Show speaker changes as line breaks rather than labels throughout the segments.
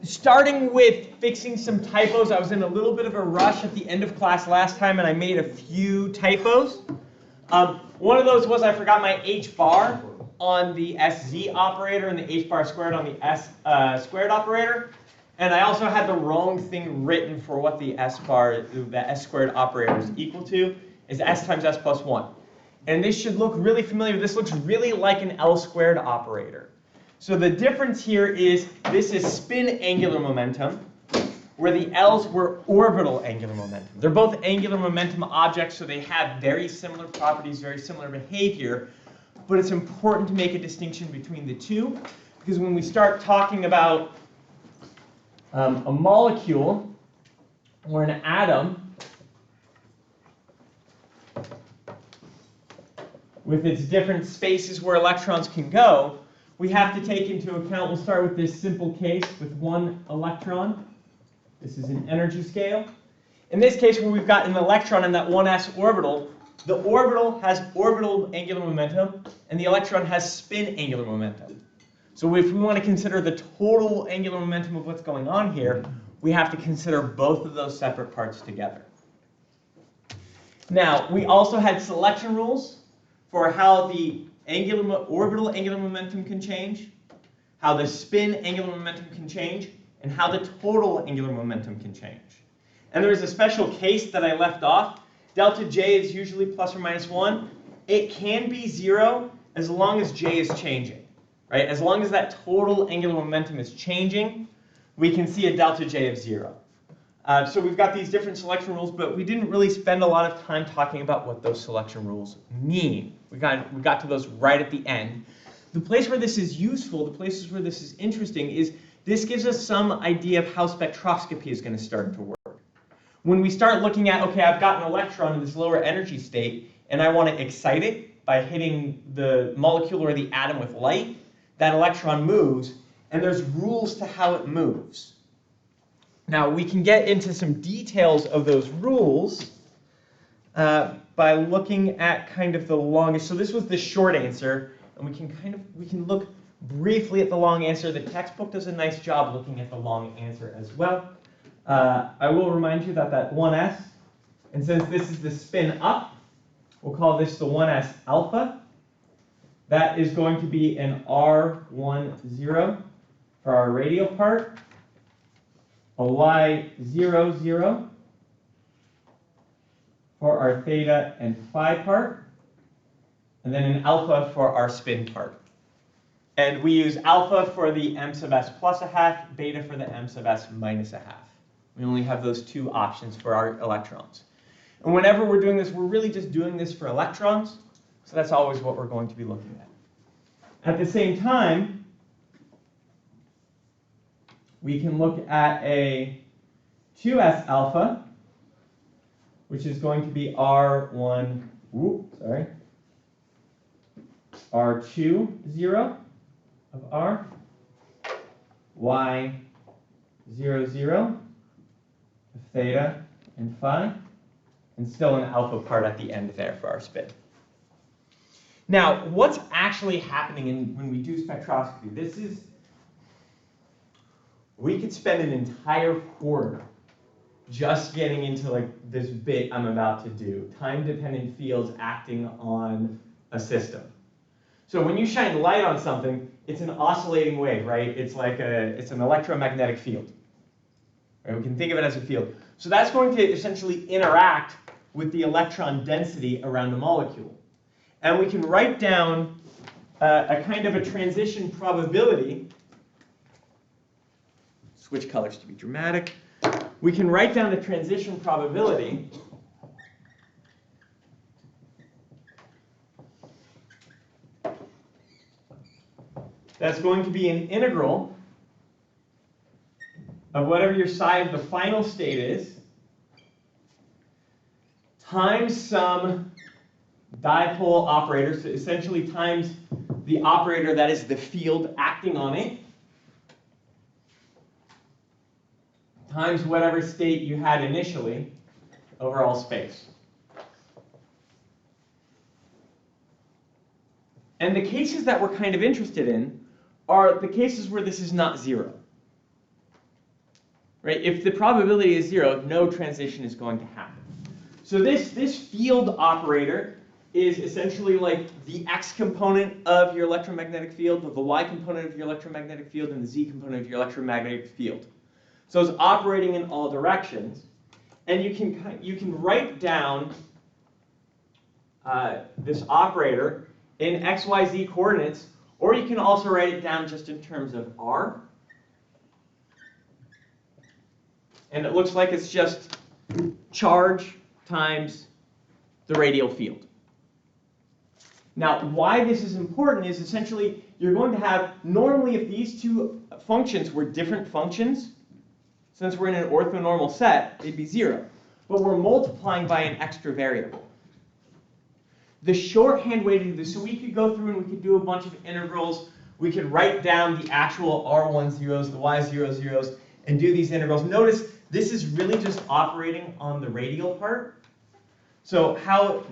starting with fixing some typos. I was in a little bit of a rush at the end of class last time, and I made a few typos. One of those was I forgot my h bar on the sz operator and the h bar squared on the s squared operator. And I also had the wrong thing written for what the s squared operator is equal to, is s times s plus 1. And this should look really familiar. This looks really like an L squared operator. So the difference here is this is spin angular momentum, where the L's were orbital angular momentum. They're both angular momentum objects, so they have very similar properties, very similar behavior. But it's important to make a distinction between the two, because when we start talking about a molecule or an atom with its different spaces where electrons can go, we have to take into account, we'll start with this simple case with one electron. This is an energy scale. In this case, where we've got an electron in that 1s orbital, the orbital has orbital angular momentum, and the electron has spin angular momentum. So if we want to consider the total angular momentum of what's going on here, we have to consider both of those separate parts together. Now, we also had selection rules for how the orbital angular momentum can change, how the spin angular momentum can change, and how the total angular momentum can change. And there is a special case that I left off. Delta J is usually plus or minus 1. It can be 0 as long as J is changing, right? As long as that total angular momentum is changing, we can see a delta J of 0. So we've got these different selection rules, but we didn't really spend a lot of time talking about what those selection rules mean. We got to those right at the end. The place where this is useful, the places where this is interesting, is this gives us some idea of how spectroscopy is going to start to work. When we start looking at, okay, I've got an electron in this lower energy state, and I want to excite it by hitting the molecule or the atom with light, that electron moves, and there's rules to how it moves. Now, we can get into some details of those rules by looking at kind of the longest. So this was the short answer, and we can look briefly at the long answer. The textbook does a nice job looking at the long answer as well. I will remind you that that 1s, and since this is the spin up, we'll call this the 1s alpha. That is going to be an R10 for our radial part, a Y00 for our theta and phi part, and then an alpha for our spin part. And we use alpha for the m sub s plus a half, beta for the m sub s minus a half. We only have those two options for our electrons. And whenever we're doing this, we're really just doing this for electrons, so that's always what we're going to be looking at. At the same time, we can look at a 2s alpha, which is going to be R20 of R, Y00 of theta and phi, and still an alpha part at the end there for our spin. Now, what's actually happening when we do spectroscopy? We could spend an entire quarter just getting into like this bit I'm about to do, time-dependent fields acting on a system. So when you shine light on something, it's an oscillating wave, right? It's an electromagnetic field. Right? We can think of it as a field. So that's going to essentially interact with the electron density around the molecule. And we can write down a kind of a transition probability. Switch colors to be dramatic. We can write down the transition probability that's going to be an integral of whatever your psi of the final state is times some dipole operator, so essentially times the operator that is the field acting on it, times whatever state you had initially over all space. And the cases that we're kind of interested in are the cases where this is not 0. right? If the probability is 0, no transition is going to happen. So this field operator is essentially like the x component of your electromagnetic field, the y component of your electromagnetic field, and the z component of your electromagnetic field. So it's operating in all directions, and you can write down this operator in x, y, z coordinates, or you can also write it down just in terms of r. And it looks like it's just charge times the radial field. Now, why this is important is essentially you're going to have, normally if these two functions were different functions, since we're in an orthonormal set, they'd be 0. But we're multiplying by an extra variable. The shorthand way to do this, so we could go through and we could do a bunch of integrals. We could write down the actual r1 zeros, the y0 zeros, and do these integrals. Notice this is really just operating on the radial part. So how...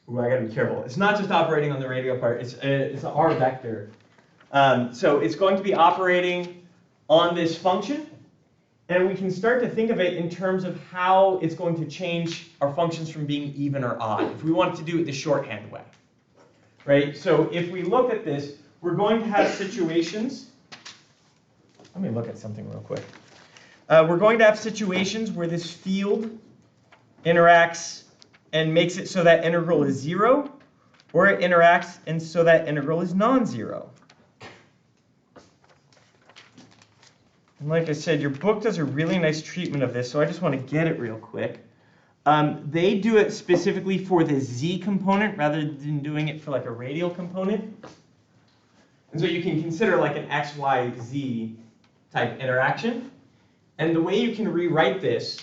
Ooh, I gotta be careful. It's not just operating on the radial part. It's an r vector. So it's going to be operating on this function. And we can start to think of it in terms of how it's going to change our functions from being even or odd, if we wanted to do it the shorthand way. Right? So if we look at this, we're going to have situations. Let me look at something real quick. We're going to have situations where this field interacts and makes it so that integral is 0, or it interacts and so that integral is non-zero. And like I said, your book does a really nice treatment of this, so I just want to get it real quick. They do it specifically for the z component rather than doing it for like a radial component. And so you can consider like an x, y, z type interaction. And the way you can rewrite this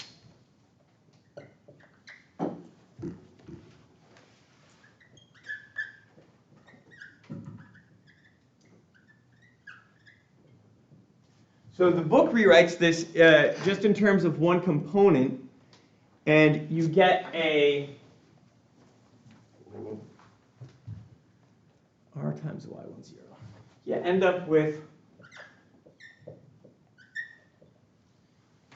so the book rewrites this just in terms of one component, and you get a r times y10. You end up with,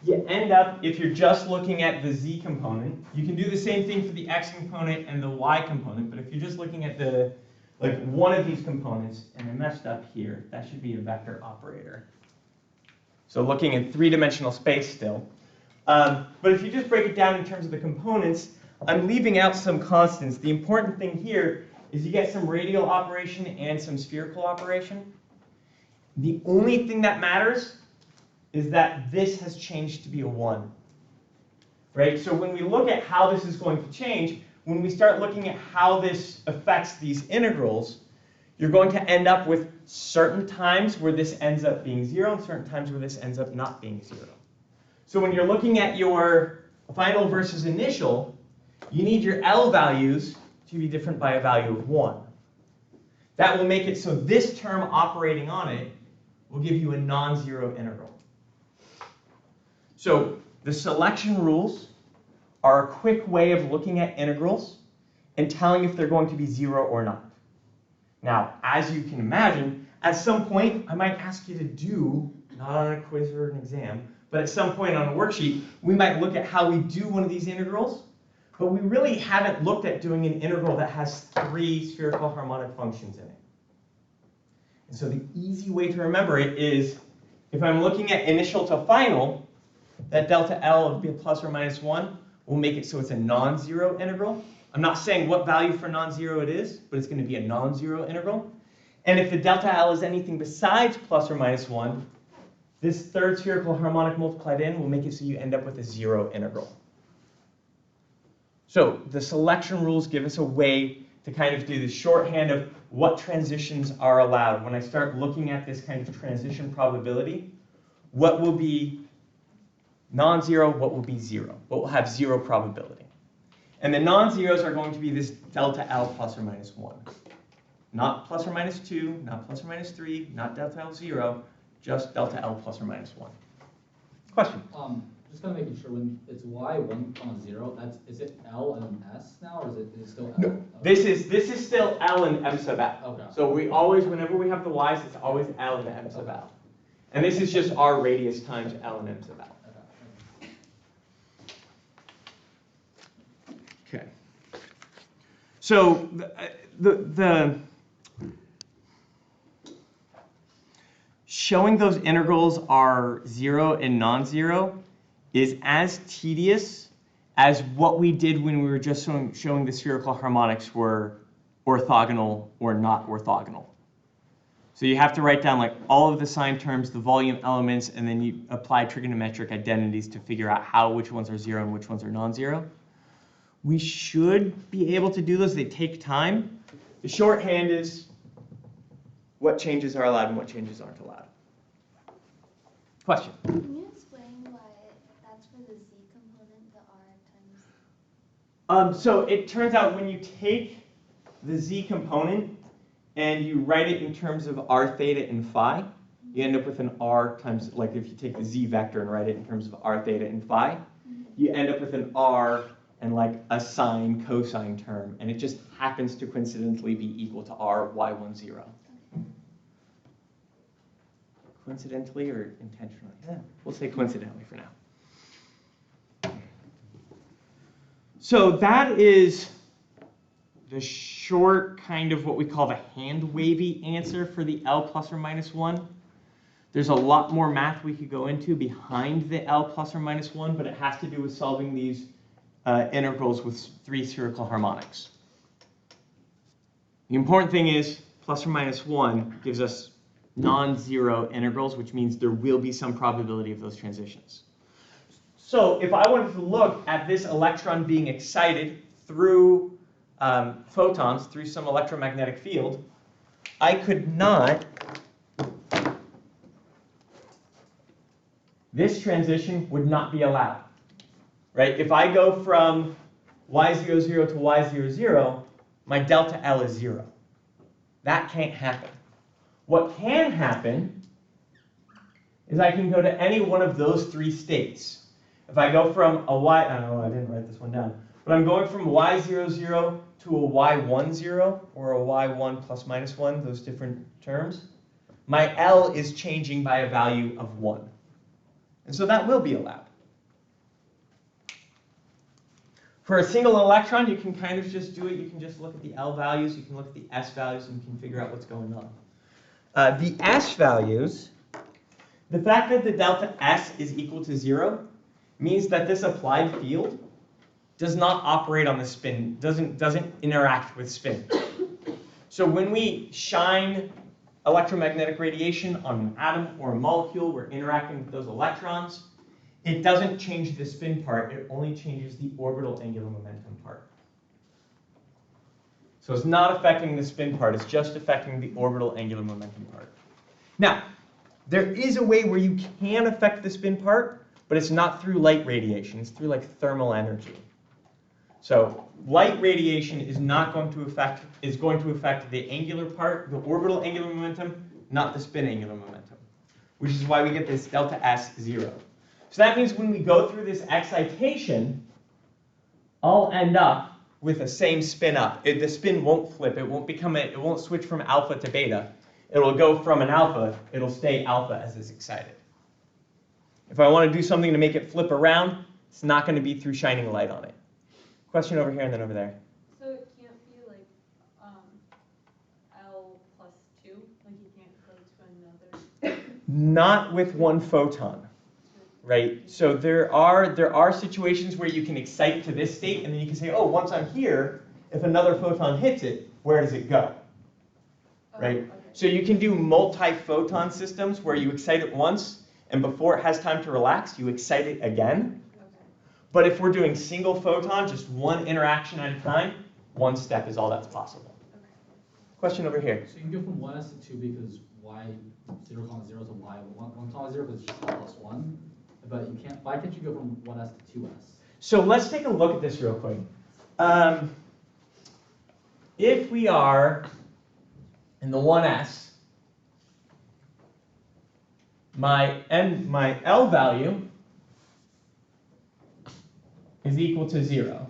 if you're just looking at the z component, you can do the same thing for the x component and the y component, but if you're just looking at the one of these components, and I messed up here, that should be a vector operator. So looking in three-dimensional space still. But if you just break it down in terms of the components, I'm leaving out some constants. The important thing here is you get some radial operation and some spherical operation. The only thing that matters is that this has changed to be a 1. Right? So when we look at how this is going to change, when we start looking at how this affects these integrals, you're going to end up with certain times where this ends up being 0 and certain times where this ends up not being 0. So when you're looking at your final versus initial, you need your L values to be different by a value of 1. That will make it so this term operating on it will give you a non-zero integral. So the selection rules are a quick way of looking at integrals and telling if they're going to be 0 or not. Now, as you can imagine, at some point, I might ask you to do, not on a quiz or an exam, but at some point on a worksheet, we might look at how we do one of these integrals, but we really haven't looked at doing an integral that has 3 spherical harmonic functions in it. And so the easy way to remember it is, if I'm looking at initial to final, that delta L of b plus or minus 1 will make it so it's a non-zero integral. I'm not saying what value for non-zero it is, but it's going to be a non-zero integral. And if the delta L is anything besides plus or minus 1, this third spherical harmonic multiplied in will make it so you end up with a 0 integral. So the selection rules give us a way to kind of do the shorthand of what transitions are allowed. When I start looking at this kind of transition probability, what will be non-zero, what will be 0, what will have 0 probability. And the non-zeros are going to be this delta L plus or minus 1. Not plus or minus 2, not plus or minus 3, not delta L 0, just delta L plus or minus 1. Question?
Just kind of making sure when it's y1, 0, is it L and S now, or is it still L?
No, this is still L and M sub L.
Okay.
So we always, whenever we have the y's, it's always L and M sub L. And this is just r radius times L and M sub L. Okay. So the showing those integrals are 0 and non-zero is as tedious as what we did when we were just showing the spherical harmonics were orthogonal or not orthogonal. So you have to write down like all of the sign terms, the volume elements, and then you apply trigonometric identities to figure out which ones are 0 and which ones are non-zero. We should be able to do those. They take time. The shorthand is what changes are allowed and what changes aren't allowed. Question?
Can you explain why that's for the z component, the r times?
So it turns out when you take the z component and you write it in terms of r theta and phi, you end up with an r times, like if you take the z vector and write it in terms of r theta and phi, you end up with an r and like a sine cosine term, and it just happens to coincidentally be equal to r y10. Coincidentally or intentionally? Yeah, we'll say coincidentally for now. So that is the short kind of what we call the hand-wavy answer for the L plus or minus 1. There's a lot more math we could go into behind the L plus or minus 1, but it has to do with solving these integrals with 3 spherical harmonics. The important thing is plus or minus 1 gives us non-zero integrals, which means there will be some probability of those transitions. So if I wanted to look at this electron being excited through photons, through some electromagnetic field, I could not, this transition would not be allowed, right? If I go from y00 to y00, my delta L is 0. That can't happen. What can happen is I can go to any one of those 3 states. If I go from a y, I didn't write this one down, but I'm going from y00 to a y10 or a y1 plus minus 1, those different terms, my L is changing by a value of 1. And so that will be allowed. For a single electron, you can kind of just do it. You can just look at the L values, you can look at the S values, and you can figure out what's going on. The S values, the fact that the delta S is equal to 0 means that this applied field does not operate on the spin, doesn't interact with spin. So when we shine electromagnetic radiation on an atom or a molecule, we're interacting with those electrons. It doesn't change the spin part, it only changes the orbital angular momentum part. So it's not affecting the spin part, it's just affecting the orbital angular momentum part. Now, there is a way where you can affect the spin part, but it's not through light radiation, it's through like thermal energy. So light radiation is going to affect the angular part, the orbital angular momentum, not the spin angular momentum, which is why we get this delta S 0. So that means when we go through this excitation, I'll end up with the same spin up. The spin won't flip. It won't switch from alpha to beta. It'll go from an alpha. It'll stay alpha as it's excited. If I want to do something to make it flip around, it's not going to be through shining light on it. Question over here and then over there.
So it can't be like L plus 2? Like you can't go to another?
Not with one photon. Right? So there are situations where you can excite to this state, and then you can say, oh, once I'm here, if another photon hits it, where does it go? Right?
Okay.
So you can do multi-photon systems where you excite it once, and before it has time to relax, you excite it again.
Okay.
But if we're doing single photon, just one interaction at a time, one step is all that's possible.
Okay.
Question over here.
So you can go from 1s to 2 because y0, 0 to y1, 0 because it's just L plus 1. But you can't. Why can't you go from 1s to 2s?
So let's take a look at this real quick. If we are in the 1s, my L value is equal to 0.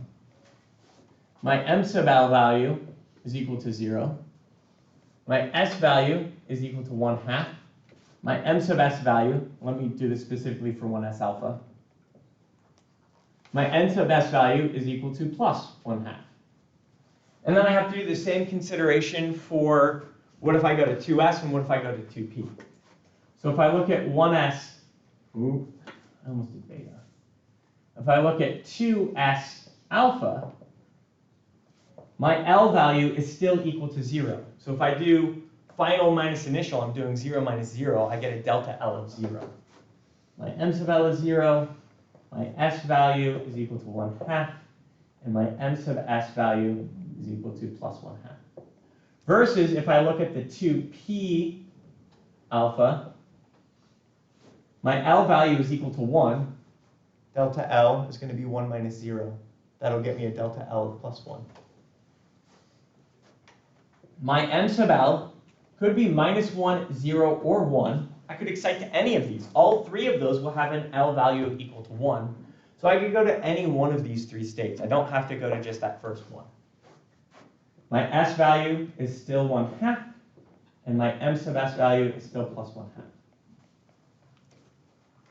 My M sub L value is equal to 0. My S value is equal to 1/2. my m sub s value, let me do this specifically for 1s alpha. My n sub s value is equal to plus 1/2. And then I have to do the same consideration for what if I go to 2s and what if I go to 2p. So if I look at 1s, ooh, I almost did beta. If I look at 2s alpha, my L value is still equal to 0. So if I do final minus initial, I'm doing 0 minus 0, I get a delta L of 0. My m sub L is 0, my s value is equal to 1/2, and my m sub s value is equal to plus 1/2. Versus if I look at the 2p alpha, my L value is equal to 1. Delta L is going to be 1 minus 0. That'll get me a delta L of plus 1. My m sub L could be minus 1, 0, or 1. I could excite to any of these. All three of those will have an L value equal to 1. So I could go to any one of these three states. I don't have to go to just that first one. My S value is still 1/2, and my m sub S value is still plus 1/2.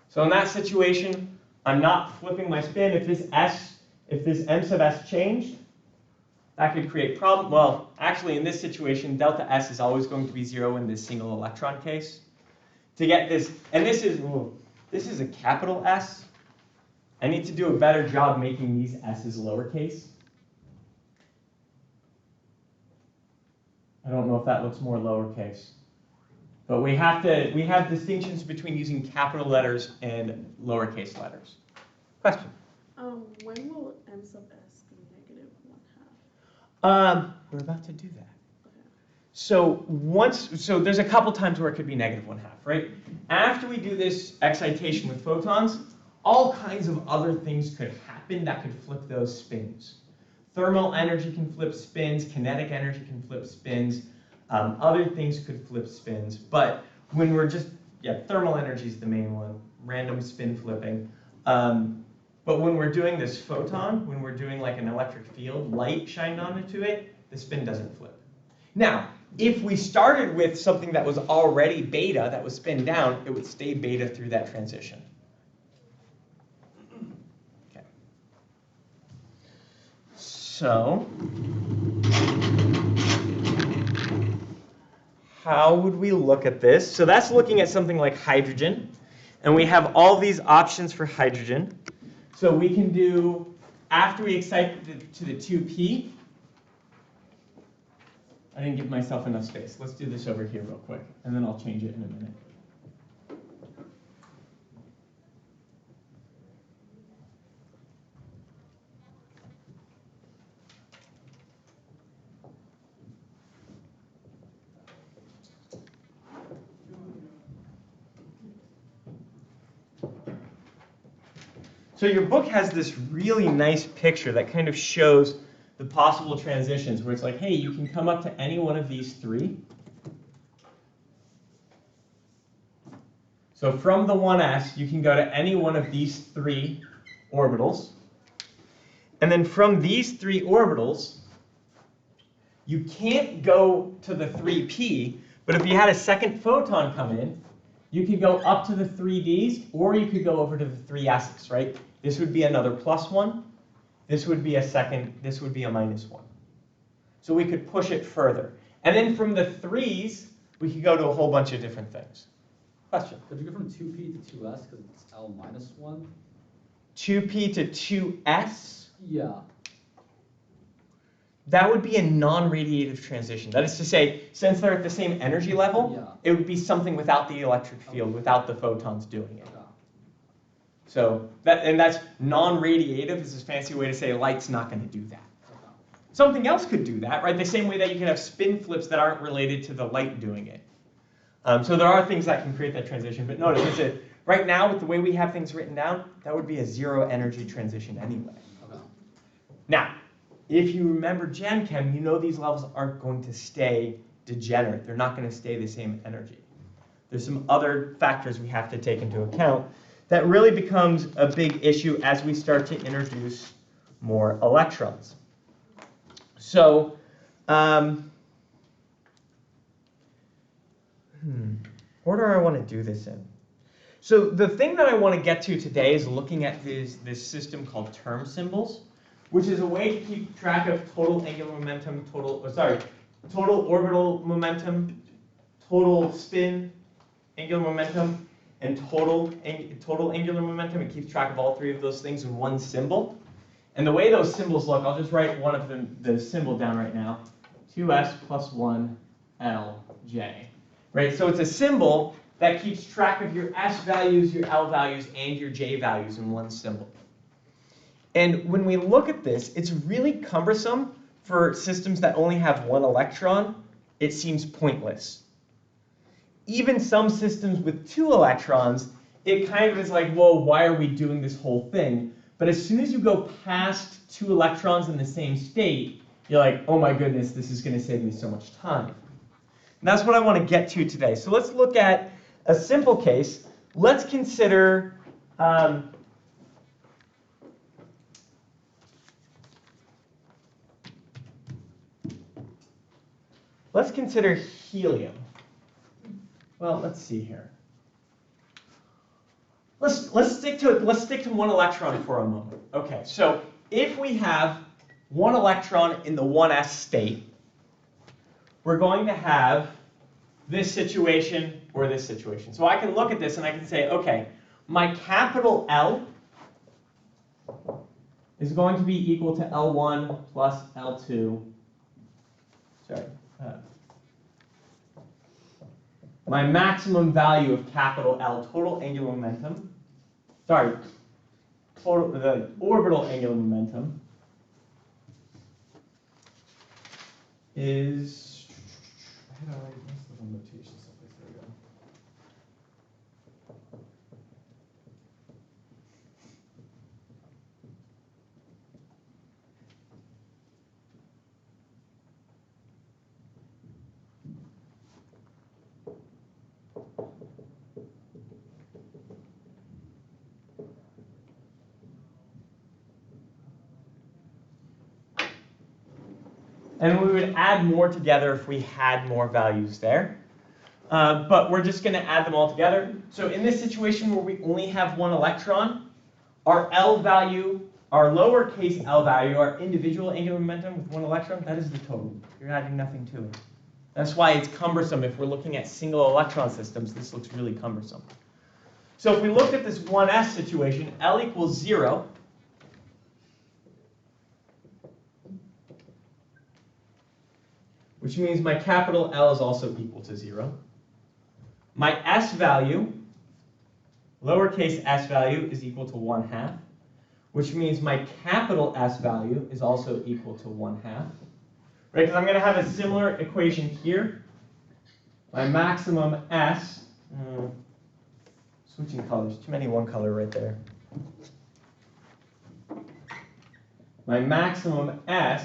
So in that situation, I'm not flipping my spin. If this m sub S changed, that could create problem. Well, actually, in this situation, delta S is always going to be 0 in this single electron case. To get this, and this is a capital S. I need to do a better job making these S's lowercase. I don't know if that looks more lowercase. But we have distinctions between using capital letters and lowercase letters. Question?
When will m sub s be negative 1/2?
We're about to do that.
Okay.
So there's a couple times where it could be negative 1/2, right? After we do this excitation with photons, all kinds of other things could happen that could flip those spins. Thermal energy can flip spins, kinetic energy can flip spins, other things could flip spins, but when we're just, thermal energy is the main one, random spin flipping. But when we're doing this photon, when we're doing like an electric field, light shined onto it, the spin doesn't flip. Now, if we started with something that was already beta, that was spin down, it would stay beta through that transition. Okay. So, how would we look at this? So that's looking at something like hydrogen, and we have all these options for hydrogen. So we can do, after we excite to the 2p, I didn't give myself enough space. Let's do this over here real quick, and then I'll change it in a minute. So your book has this really nice picture that kind of shows the possible transitions where it's like, hey, you can come up to any one of these three. So from the 1s, you can go to any one of these three orbitals. And then from these three orbitals, you can't go to the 3p, but if you had a second photon come in, you could go up to the 3ds, or you could go over to the 3s's, right? This would be another +1. This would be a second. This would be a -1. So we could push it further. And then from the 3s, we could go to a whole bunch of different things. Question?
Could you go from 2p to 2s because it's L minus 1?
2p to 2s?
Yeah.
That would be a non-radiative transition. That is to say, since they're at the same energy level, it would be something without the electric field, without the photons doing it. So that's non-radiative is a fancy way to say light's not going to do that. Something else could do that, right? The same way that you can have spin flips that aren't related to the light doing it. So there are things that can create that transition. But notice, right now, with the way we have things written down, that would be a zero energy transition anyway. Now, if you remember Gen Chem, you know these levels aren't going to stay degenerate. They're not going to stay the same energy. There's some other factors we have to take into account that really becomes a big issue as we start to introduce more electrons. So, order I want to do this in. So the thing that I want to get to today is looking at this system called term symbols, which is a way to keep track of total angular momentum, total orbital momentum, total spin, angular momentum, and total angular momentum. It keeps track of all three of those things in one symbol. And the way those symbols look, I'll just write one of them, the symbol down right now. 2s plus 1 lj. Right? So it's a symbol that keeps track of your s values, your l values, and your j values in one symbol. And when we look at this, it's really cumbersome for systems that only have one electron. It seems pointless. Even some systems with 2 electrons, it kind of is like, whoa, why are we doing this whole thing? But as soon as you go past 2 electrons in the same state, you're like, oh my goodness, this is going to save me so much time. And that's what I want to get to today. So let's look at a simple case. Let's consider helium. Well, let's see here. Let's stick to 1 electron for a moment. Okay, so if we have 1 electron in the 1s state, we're going to have this situation or this situation. So I can look at this and I can say, okay, my capital L is going to be equal to L1 plus L2. Sorry. My maximum value of capital L, total angular momentum, the orbital angular momentum is, what's the notation someplace, there we go. And we would add more together if we had more values there. But we're just going to add them all together. So in this situation where we only have 1 electron, our L value, our lowercase l value, our individual angular momentum with 1 electron, that is the total. You're adding nothing to it. That's why it's cumbersome. If we're looking at single electron systems, this looks really cumbersome. So if we look at this 1s situation, L equals 0. Which means my capital L is also equal to 0. My s value, lowercase s value, is equal to 1/2, which means my capital S value is also equal to 1/2. Right, because I'm going to have a similar equation here. My maximum S, switching colors, too many one color right there. My maximum S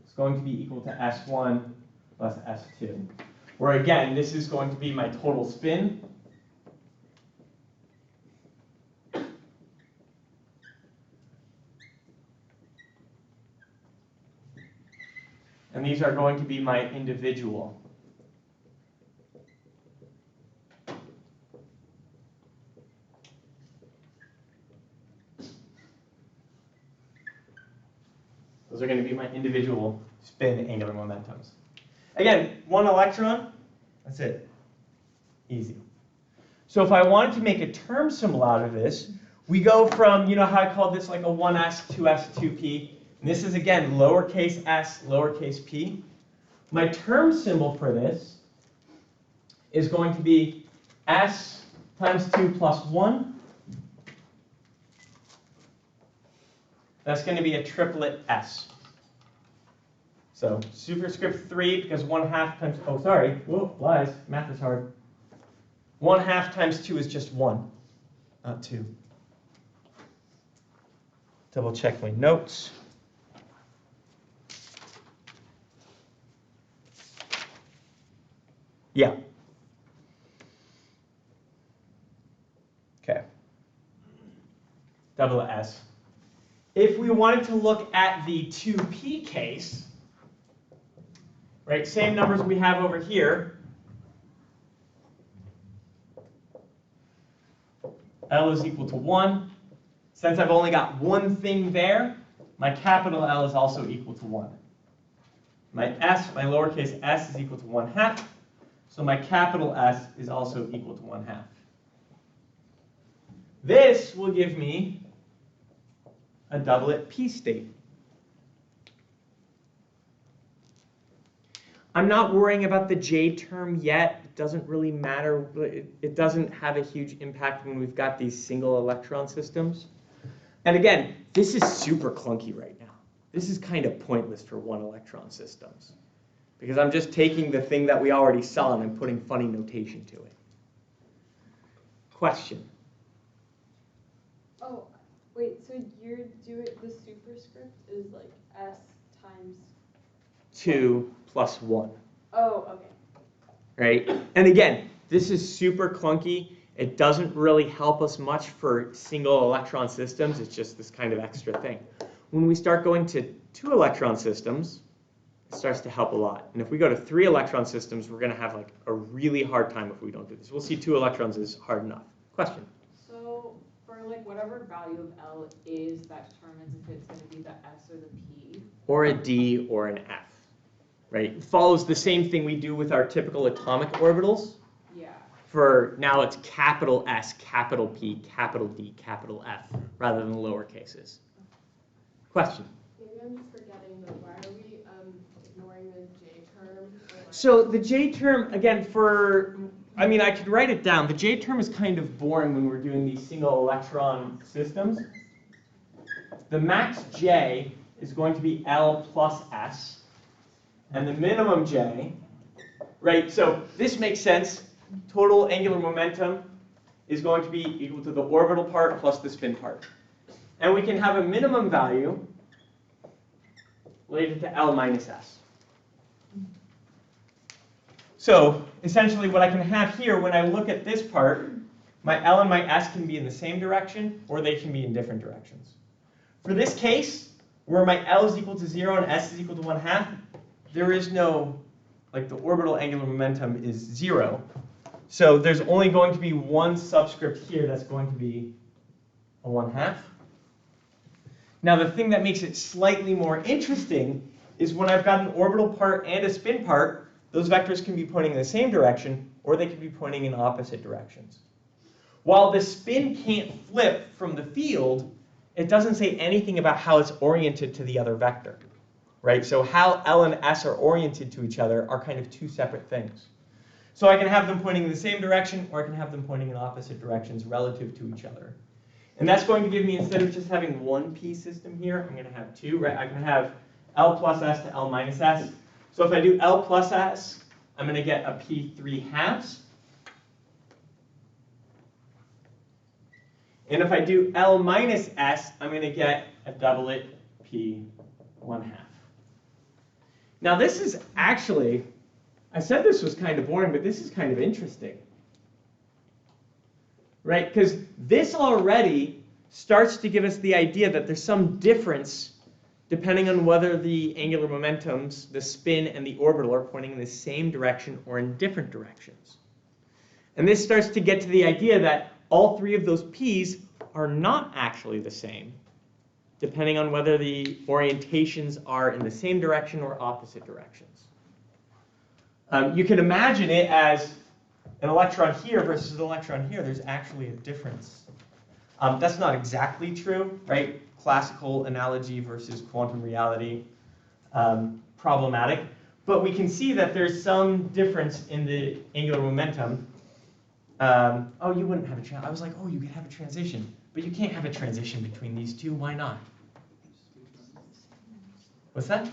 is going to be equal to S1 plus S2, where again, this is going to be my total spin. And these are going to be my individual. Those are going to be my individual spin angular momentums. Again, 1 electron, that's it. Easy. So if I wanted to make a term symbol out of this, we go from, you know how I called this like a 1s, 2s, 2p. And this is, again, lowercase s, lowercase p. My term symbol for this is going to be s times 2 plus 1. That's going to be a triplet s. So superscript 3, because 1/2 times, oh sorry, whoa, lies, math is hard. 1/2 times 2 is just 1, not 2. Double check my notes. Yeah. Okay. Double S. If we wanted to look at the 2p case, right, same numbers we have over here, L is equal to 1. Since I've only got one thing there, my capital L is also equal to 1. My lowercase s is equal to 1/2. So my capital S is also equal to 1/2. This will give me a doublet P state. I'm not worrying about the J term yet. It doesn't really matter. It doesn't have a huge impact when we've got these single electron systems. And again, this is super clunky right now. This is kind of pointless for one electron systems, because I'm just taking the thing that we already saw and I'm putting funny notation to it. Question?
Oh, wait, so you're doing, the superscript is like S times...
2 plus 1.
Oh, okay.
Right? And again, this is super clunky. It doesn't really help us much for single electron systems. It's just this kind of extra thing. When we start going to 2 electron systems, it starts to help a lot. And if we go to 3 electron systems, we're going to have like a really hard time if we don't do this. We'll see 2 electrons is hard enough. Question?
So for like whatever value of L is, that determines if it's going to be the S or the P.
Or a D or an F. Right? It follows the same thing we do with our typical atomic orbitals.
Yeah.
For now it's capital S, capital P, capital D, capital F, rather than lower cases. Question?
Maybe I'm just forgetting, but why are we ignoring the J term?
So the J term, again, I could write it down. The J term is kind of boring when we're doing these single electron systems. The max J is going to be L plus S, and the minimum J, right? So this makes sense. Total angular momentum is going to be equal to the orbital part plus the spin part. And we can have a minimum value related to L minus S. So essentially what I can have here, when I look at this part, my L and my S can be in the same direction, or they can be in different directions. For this case, where my L is equal to 0 and S is equal to 1/2, there is no, like the orbital angular momentum is 0. So there's only going to be one subscript here that's going to be a 1/2. Now the thing that makes it slightly more interesting is when I've got an orbital part and a spin part, those vectors can be pointing in the same direction, or they can be pointing in opposite directions. While the spin can't flip from the field, it doesn't say anything about how it's oriented to the other vector. Right? So how L and S are oriented to each other are kind of 2 separate things. So I can have them pointing in the same direction, or I can have them pointing in opposite directions relative to each other. And that's going to give me, instead of just having one P system here, I'm going to have 2, right? I can have L plus S to L minus S. So if I do L plus S, I'm going to get a P3/2. And if I do L minus S, I'm going to get a doublet P1/2. Now this is actually, I said this was kind of boring, but this is kind of interesting. Right? Because this already starts to give us the idea that there's some difference depending on whether the angular momentums, the spin and the orbital, are pointing in the same direction or in different directions. And this starts to get to the idea that all 3 of those P's are not actually the same, depending on whether the orientations are in the same direction or opposite directions. You can imagine it as an electron here versus an electron here. There's actually a difference. That's not exactly true, right? Classical analogy versus quantum reality, problematic. But we can see that there's some difference in the angular momentum. Oh, you wouldn't have a transition. I was like, oh, you could have a transition. But you can't have a transition between these 2. Why not? What's that?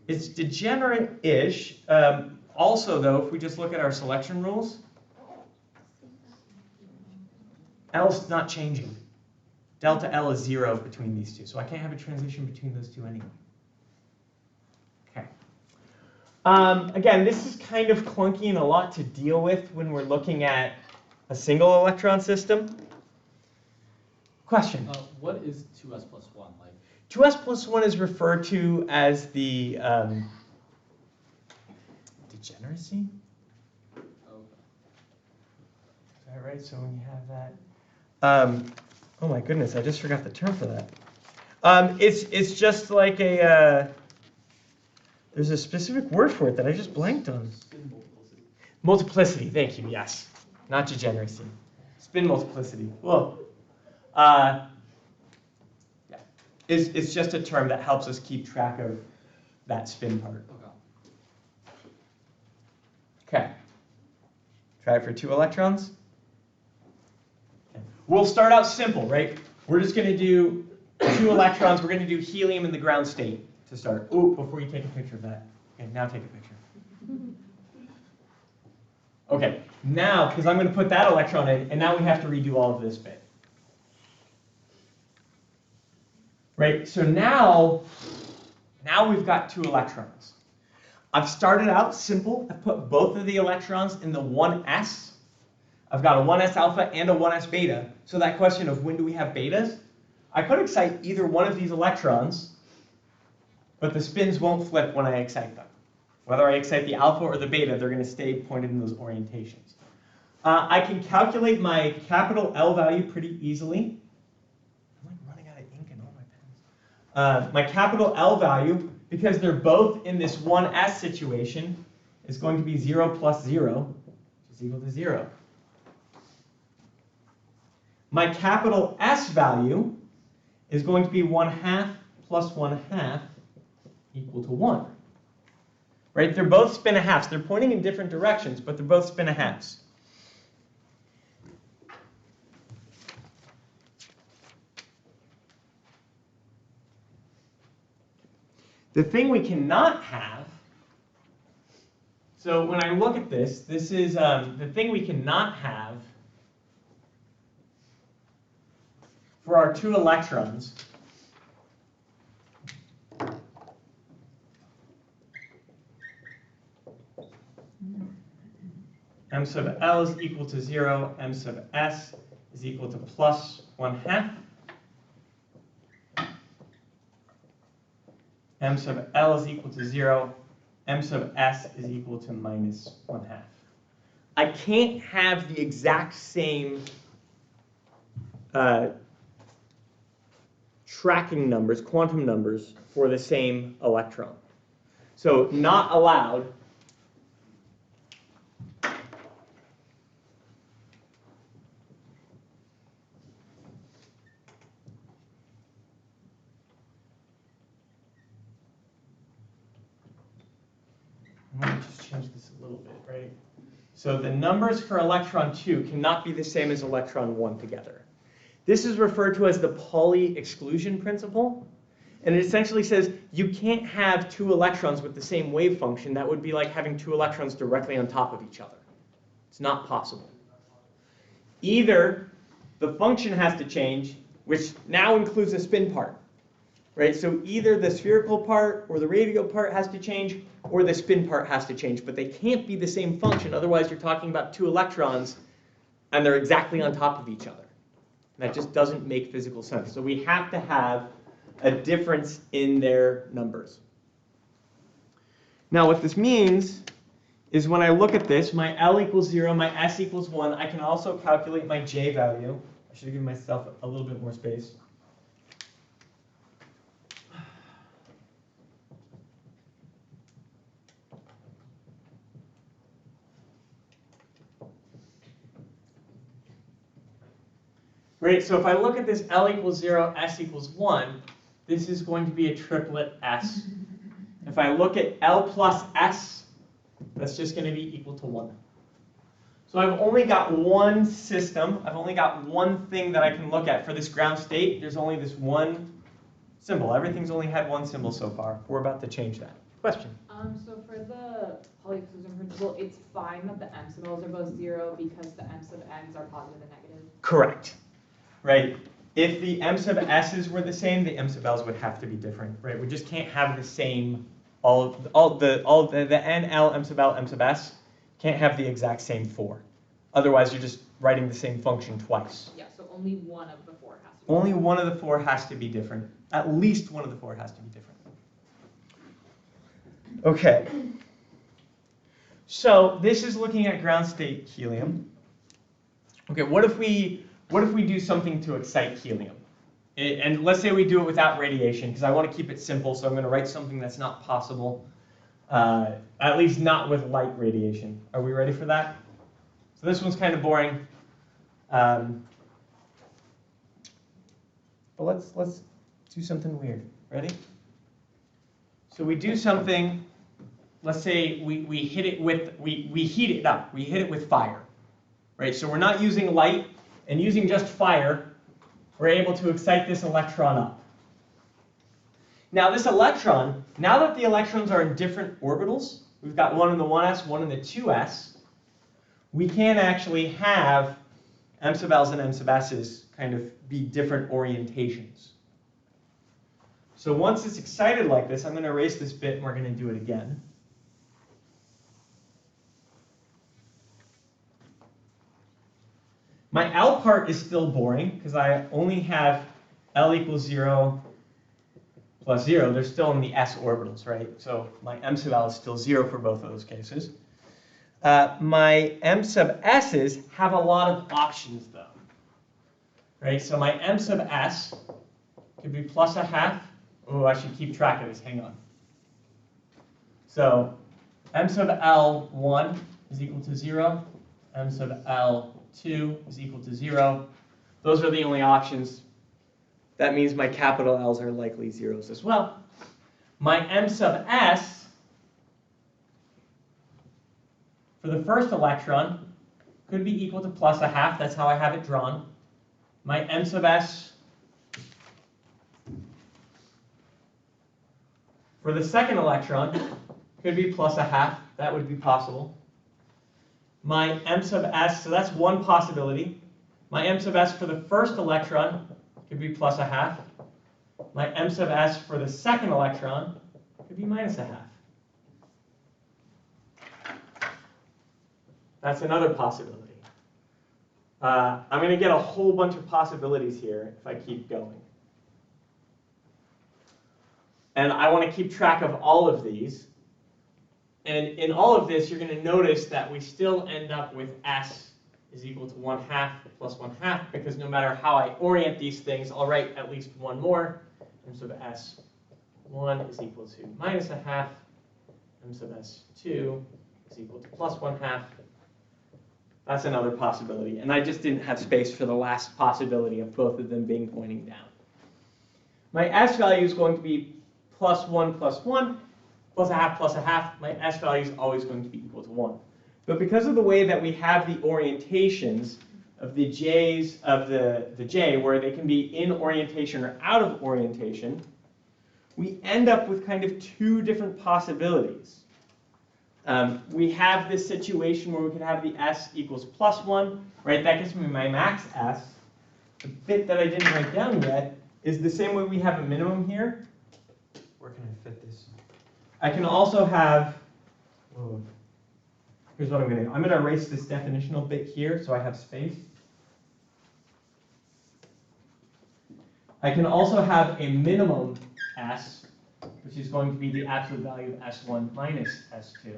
It's degenerate-ish. Also, though, if we just look at our selection rules, L's not changing. Delta L is 0 between these 2, so I can't have a transition between those 2 anyway. Okay. Again, this is kind of clunky and a lot to deal with when we're looking at a single electron system. Question?
What is 2s plus 1? Like
2s plus 1 is referred to as the degeneracy.
oh,
Is All right, so when you have that, oh my goodness, I just forgot the term for that. It's just like a, there's a specific word for it that I just blanked on.
Spin multiplicity.
Multiplicity, thank you, yes. Not degeneracy. Spin multiplicity. Well, yeah. It's just a term that helps us keep track of that spin part. Okay. Try it for 2 electrons. Okay. We'll start out simple, right? We're just going to do 2 electrons. We're going to do helium in the ground state to start. Ooh, before you take a picture of that. Okay, now take a picture. Okay, now, because I'm going to put that electron in, and now we have to redo all of this bit. Right, so now we've got 2 electrons. I've started out simple. I've put both of the electrons in the 1s. I've got a 1s alpha and a 1s beta. So that question of when do we have betas, I could excite either one of these electrons, but the spins won't flip when I excite them. Whether I excite the alpha or the beta, they're going to stay pointed in those orientations. I can calculate my capital L value pretty easily. I'm like running out of ink in all my pens. My capital L value, because they're both in this 1s situation, is going to be 0 plus 0, which is equal to 0. My capital S value is going to be 1/2 plus 1/2 equal to 1. Right? They're both spin a halves. They're pointing in different directions, but they're both spin a halves. The thing we cannot have, so when I look at this, this is the thing we cannot have for our 2 electrons. M sub L is equal to 0, M sub S is equal to plus 1/2. M sub L is equal to 0, M sub S is equal to minus 1/2. I can't have the exact same tracking numbers, quantum numbers, for the same electron. So not allowed. Let me just change this a little bit, right? So the numbers for electron 2 cannot be the same as electron 1 together. This is referred to as the Pauli exclusion principle. And it essentially says you can't have 2 electrons with the same wave function. That would be like having 2 electrons directly on top of each other. It's not possible. Either the function has to change, which now includes the spin part. Right? So either the spherical part or the radial part has to change, or the spin part has to change. But they can't be the same function. Otherwise, you're talking about 2 electrons, and they're exactly on top of each other. That just doesn't make physical sense. So we have to have a difference in their numbers. Now, what this means is when I look at this, my L equals 0, my S equals 1, I can also calculate my J value. I should have given myself a little bit more space. Great, so if I look at this L equals 0, S equals 1, this is going to be a triplet S. If I look at L plus S, that's just going to be equal to 1. So I've only got one system. I've only got one thing that I can look at for this ground state. There's only this one symbol. Everything's only had one symbol so far. We're about to change that. Question?
So for the Pauli exclusion principle, it's fine that the M sub L's are both 0 because the M sub N's are positive and negative? Correct.
Right. If the M sub S's were the same, the M sub L's would have to be different. Right. We just can't have the same, all the N, L, M sub L, M sub S can't have the exact same 4. Otherwise, you're just writing the same function twice.
Yeah, so only one of the 4 has to be
Only one of the 4 has to be different. At least one of the 4 has to be different. Okay. So this is looking at ground state helium. Okay, what if we do something to excite helium? And let's say we do it without radiation, because I want to keep it simple, so I'm going to write something that's not possible, at least not with light radiation. Are we ready for that? So this one's kind of boring. But let's do something weird. Ready? So we do something, let's say we hit it with, we heat it up. We hit it with fire. Right? So we're not using light, and using just fire, we're able to excite this electron up. Now this electron, now that the electrons are in different orbitals, we've got one in the 1s, one in the 2s, we can actually have m sub l's and m sub s's kind of be different orientations. So once it's excited like this, I'm going to erase this bit and we're going to do it again. My L part is still boring because I only have L equals 0 plus 0. They're still in the s orbitals, right? So my m sub L is still 0 for both of those cases. My m sub s's have a lot of options, though. Right? So my m sub s could be plus a half. Oh, I should keep track of this. Hang on. So m sub L1 is equal to 0. M sub L2 is equal to 0. Those are the only options. That means my capital L's are likely zeros as well. My m sub s for the first electron could be equal to plus a half. That's how I have it drawn. My m sub s for the second electron could be plus a half. That would be possible. My m sub s, so that's one possibility. My m sub s for the first electron could be plus a half. My m sub s for the second electron could be minus a half. That's another possibility. I'm going to get a whole bunch of possibilities here if I keep going. And I want to keep track of all of these. And in all of this, you're going to notice that we still end up with s is equal to 1/2 plus 1/2, because no matter how I orient these things, I'll write at least one more. M sub s1 is equal to minus a half. M sub s2 is equal to plus 1/2. That's another possibility. And I just didn't have space for the last possibility of both of them being pointing down. My s value is going to be plus 1 plus 1, plus a half plus a half. My s value is always going to be equal to 1. But because of the way that we have the orientations of the j's of the j, where they can be in orientation or out of orientation, we end up with kind of two different possibilities. We have this situation where we could have the s equals plus 1, right? That gives me my max s. The bit that I didn't write down yet is the same way we have a minimum here. Where can I fit this? I can also have, here's what I'm going to do. I'm going to erase this definitional bit here so I have space. I can also have a minimum s, which is going to be the absolute value of s1 minus s2.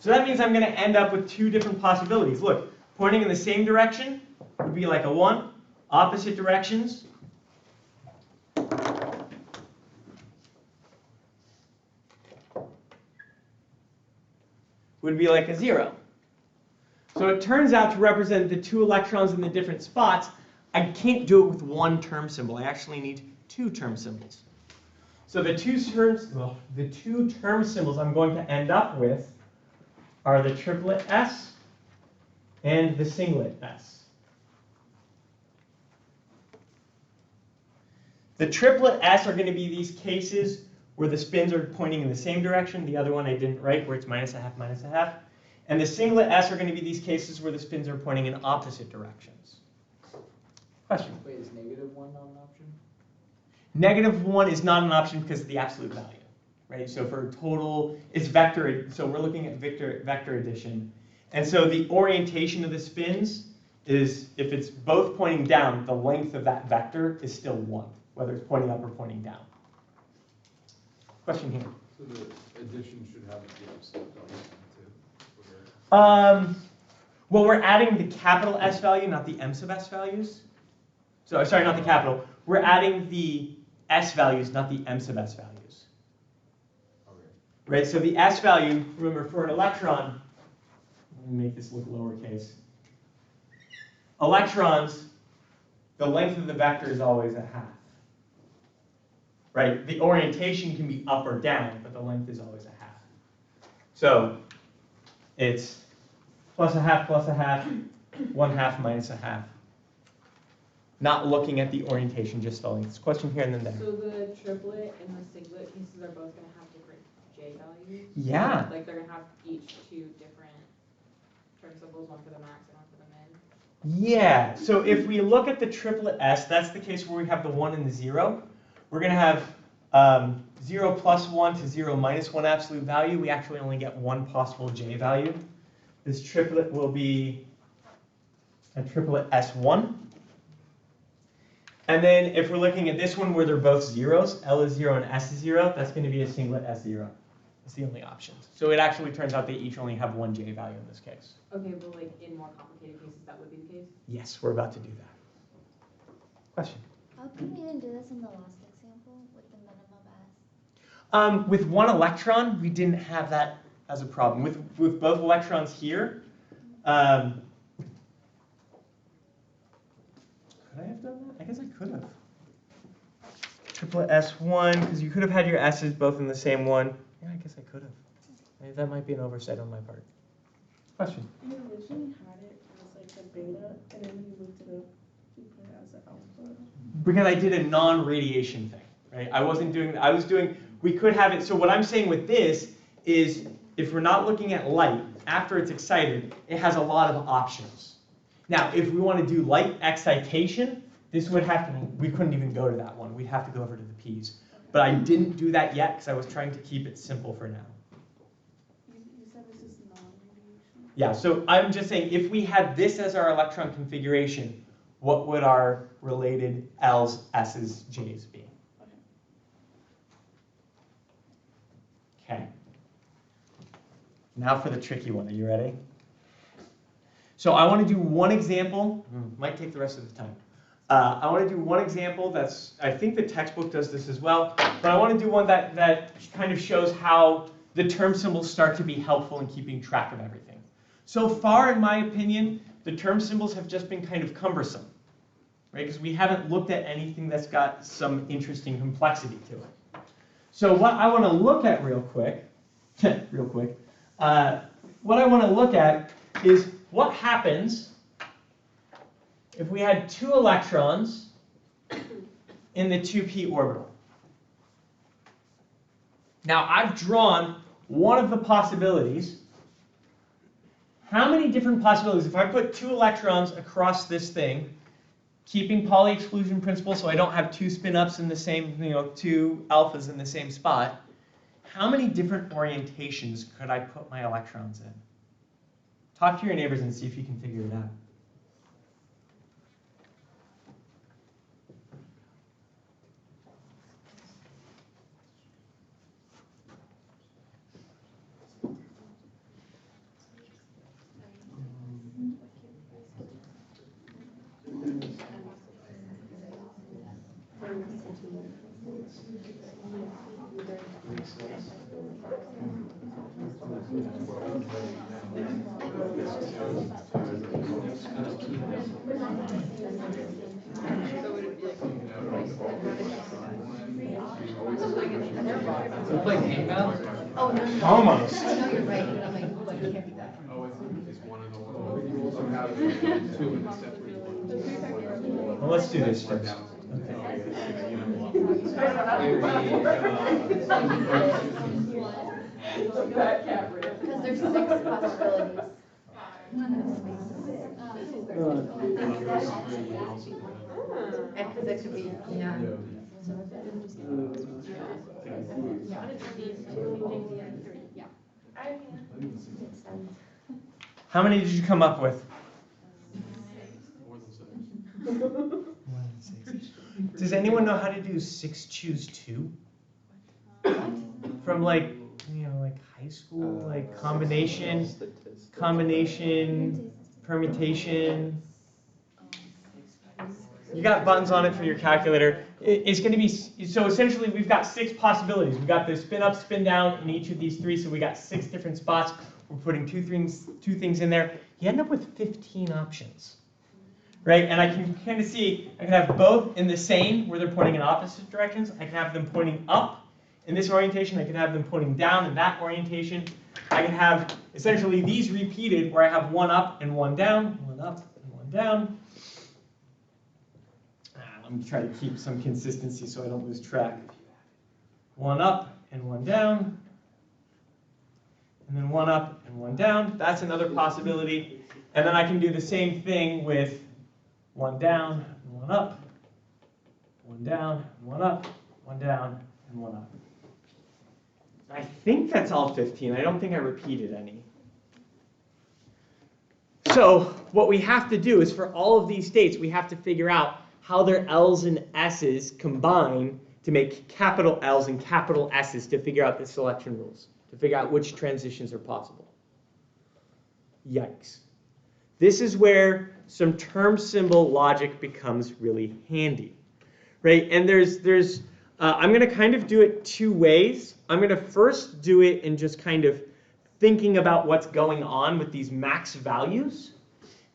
So that means I'm going to end up with two different possibilities. Look, pointing in the same direction would be like a 1. Opposite directions would be like a 0. So it turns out to represent the two electrons in the different spots, I can't do it with one term symbol. I actually need two term symbols. So the two term symbols I'm going to end up with are the triplet s and the singlet s. The triplet s are going to be these cases where the spins are pointing in the same direction. The other one I didn't write, where it's minus a half, minus a half. And the singlet s are going to be these cases where the spins are pointing in opposite directions. Question?
Wait, is -1 not an option?
-1 is not an option because of the absolute value, right? So for total, it's vector. So we're looking at vector addition. And so the orientation of the spins is, if it's both pointing down, the length of that vector is still 1, whether it's pointing up or pointing down. Question here.
So the addition should have the absolute value too.
Well, we're adding the capital S value, not the M sub S values. So, sorry, not the capital. We're adding the S values, not the M sub S values. Right, so the S value, remember, for an electron, let me make this look lowercase. Electrons, the length of the vector is always a half. Right, the orientation can be up or down, but the length is always a half. So it's plus a half, 1/2 minus a half. Not looking at the orientation, just the length. Question here and then there.
So the triplet and the singlet cases are both gonna have different J values?
Yeah.
Like they're gonna have each two different term symbols, one for the max and one for the min?
Yeah, so if we look at the triplet S, that's the case where we have the 1 and the 0. We're going to have 0 plus 1 to 0 minus 1 absolute value. We actually only get one possible J value. This triplet will be a triplet S1. And then if we're looking at this one where they're both zeros, L is 0 and S is 0, that's going to be a singlet S0. That's the only options. So it actually turns out they each only have one J value in this case.
Okay, but like in more complicated cases, that would be the case?
Yes, we're about to do that. Question?
How come we didn't do this in the last example with the minimum S?
With one electron, we didn't have that as a problem. With both electrons here, could I have done that? I guess I could have. Triplet S1, because you could have had your S's both in the same one. Yeah, I guess I could have. Maybe that might be an oversight on my part. Question?
You originally had it as like a beta, and then you moved it up, you put it as an alpha.
Because I did a non-radiation thing, right? I wasn't doing, I was doing, we could have it, so what I'm saying with this is, if we're not looking at light, after it's excited, it has a lot of options. Now, if we want to do light excitation, this would have to, we couldn't even go to that one. We'd have to go over to the P's. But I didn't do that yet because I was trying to keep it simple for now.
You said this is non-radiation?
Yeah, so I'm just saying, if we had this as our electron configuration, what would our related L's, S's, J's be? Okay. Now for the tricky one. Are you ready? So I want to do one example. Might take the rest of the time. I want to do one example that's, I think the textbook does this as well, but I want to do one that kind of shows how the term symbols start to be helpful in keeping track of everything. So far, in my opinion, the term symbols have just been kind of cumbersome, right? Because we haven't looked at anything that's got some interesting complexity to it. So what I want to look at real quick, what I want to look at is what happens if we had two electrons in the 2p orbital. Now I've drawn one of the possibilities. How many different possibilities, if I put two electrons across this thing, keeping Pauli exclusion principle so I don't have two spin-ups in the same, two alphas in the same spot, how many different orientations could I put my electrons in? Talk to your neighbors and see if you can figure it out.
We play game now?
Oh, no, no.
Almost.
I know you're right, but I'm like, it can't be that.
Well, let's do this first.
Because there's 6 possibilities.
And because it could be, yeah.
How many did you come up with? Does anyone know how to do 6 choose 2? From like high school, like combination permutation. You got buttons on it for your calculator. It's going to be, so essentially we've got 6 possibilities. We've got the spin up, spin down in each of these 3, so we got 6 different spots. We're putting two things in there. You end up with 15 options, right? And I can kind of see, I can have both in the same, where they're pointing in opposite directions. I can have them pointing up in this orientation. I can have them pointing down in that orientation. I can have essentially these repeated, where I have one up and one down, one up and one down. Let me try to keep some consistency so I don't lose track. One up and one down. And then one up and one down. That's another possibility. And then I can do the same thing with one down and one up, one down and one up, one down and one up. I think that's all 15. I don't think I repeated any. So what we have to do is, for all of these states, we have to figure out how their L's and S's combine to make capital L's and capital S's to figure out the selection rules, to figure out which transitions are possible. Yikes. This is where some term symbol logic becomes really handy, right? And I'm going to kind of do it 2 ways. I'm going to first do it in just kind of thinking about what's going on with these max values.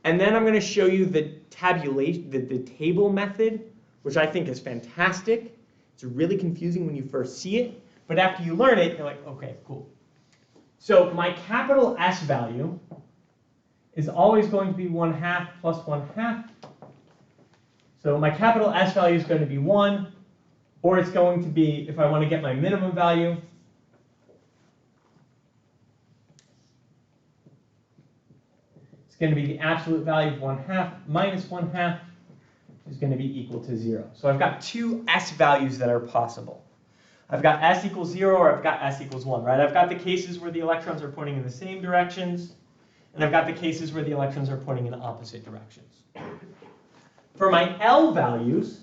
And then I'm going to show you the tabulation, the table method, which I think is fantastic. It's really confusing when you first see it, but after you learn it, you're like, okay, cool. So my capital S value is always going to be 1/2 plus 1/2. So my capital S value is going to be 1, or it's going to be, if I want to get my minimum value, it's going to be the absolute value of 1/2 minus 1/2, which is going to be equal to 0. So I've got 2 S values that are possible. I've got S equals 0, or I've got S equals 1, right? I've got the cases where the electrons are pointing in the same directions, and I've got the cases where the electrons are pointing in opposite directions. For my L values,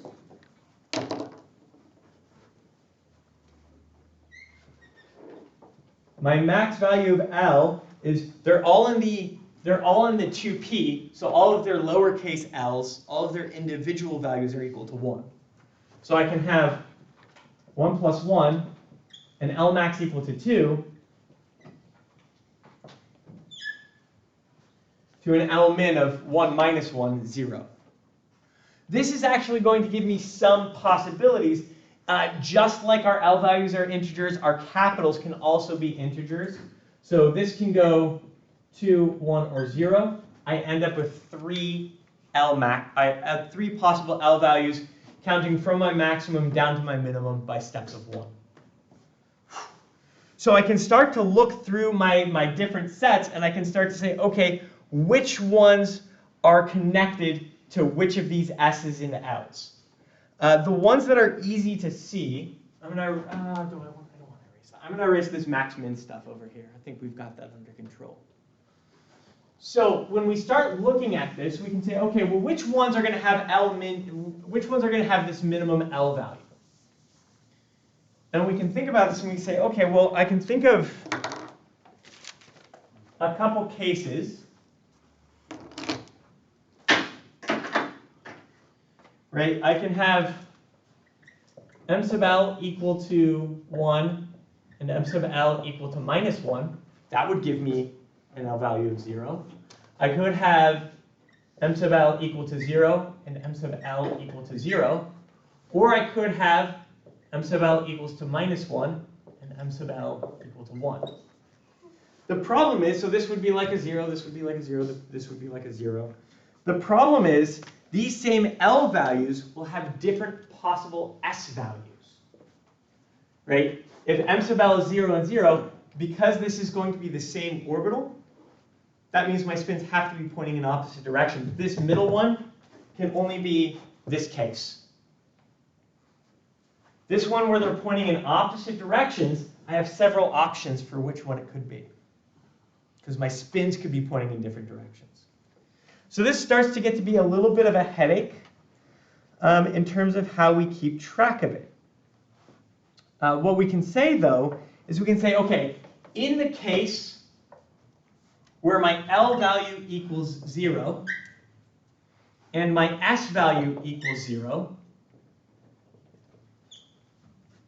my max value of L is, they're all in the 2p, so all of their lowercase l's, all of their individual values are equal to 1. So I can have 1 plus 1, and L max equal to 2, to an L min of 1 minus 1, 0. This is actually going to give me some possibilities. Just like our L values are integers, our capitals can also be integers. So this can go 2, 1, or 0. I end up with 3 possible L values, counting from my maximum down to my minimum by steps of 1. So I can start to look through my different sets, and I can start to say, okay, which ones are connected to which of these S's and L's. The ones that are easy to see, I'm going to, I don't want to erase that. I'm going to erase this max-min stuff over here. I think we've got that under control. So when we start looking at this, we can say, okay, well, which ones are going to have which ones are going to have this minimum L value? And we can think about this and we say, okay, well, I can think of a couple cases. Right? I can have m sub L equal to 1 and m sub L equal to minus 1. That would give me an L value of 0. I could have m sub L equal to 0 and m sub L equal to 0. Or I could have m sub L equals to minus 1 and m sub L equal to 1. The problem is, so this would be like a 0, this would be like a 0, this would be like a 0. The problem is, these same L values will have different possible S values, right? If m sub L is 0 and 0, because this is going to be the same orbital, that means my spins have to be pointing in opposite directions. This middle one can only be this case. This one where they're pointing in opposite directions, I have several options for which one it could be, because my spins could be pointing in different directions. So this starts to get to be a little bit of a headache in terms of how we keep track of it. What we can say, though, is we can say, okay, in the case where my L value equals 0 and my S value equals 0.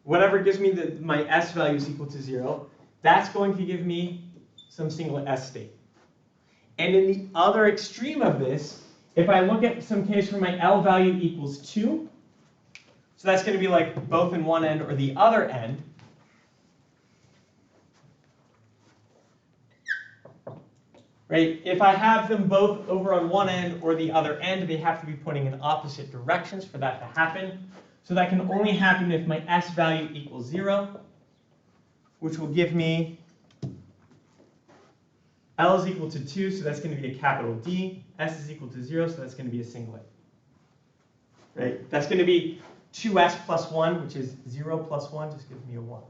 Whatever gives me my S value is equal to 0, that's going to give me some singlet S state. And in the other extreme of this, if I look at some case where my L value equals 2, so that's going to be like both in one end or the other end, right? If I have them both over on one end or the other end, they have to be pointing in opposite directions for that to happen. So that can only happen if my S value equals 0, which will give me L is equal to 2, so that's going to be a capital D. S is equal to 0, so that's going to be a singlet. Right? That's going to be 2S plus 1, which is 0 plus 1, just gives me a 1.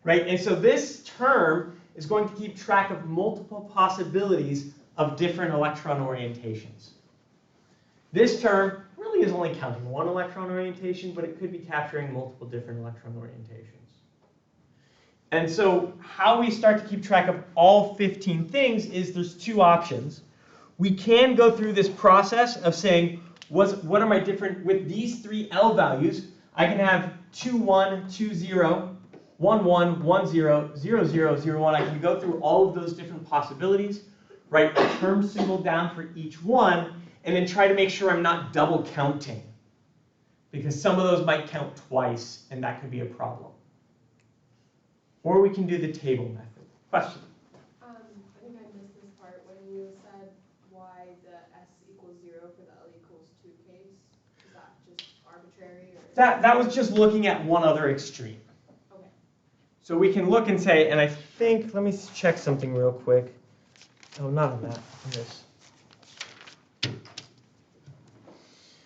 Right? And so this term is going to keep track of multiple possibilities of different electron orientations. This term really is only counting one electron orientation, but it could be capturing multiple different electron orientations. And so how we start to keep track of all 15 things is there's two options. We can go through this process of saying, what are my different, with these three L values, I can have 2, 1, 2, 0, 1, 1, 1, 0, 0, 0, 0, 1. I can go through all of those different possibilities, write a term symbol down for each one, and then try to make sure I'm not double counting. Because some of those might count twice, and that could be a problem. Or we can do the table method. Question?
I think I missed this part when you said why the S equals 0 for the L equals 2 case. Is that just arbitrary? Or?
That was just looking at one other extreme.
Okay.
So we can look and say, and I think, let me check something real quick. Oh, not on that, on this.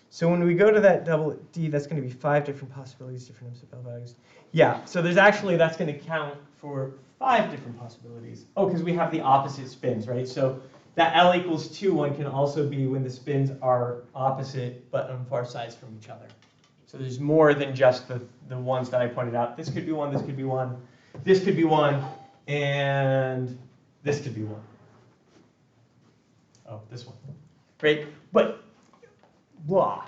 So when we go to that double D, that's going to be 5 different possibilities, different MSL values. Yeah, so there's actually, that's going to count for 5 different possibilities. Oh, because we have the opposite spins, right? So that L equals 2 one can also be when the spins are opposite but on far sides from each other. So there's more than just the ones that I pointed out. This could be one, this could be one, this could be one, and this could be one. Oh, this one. Great. But blah.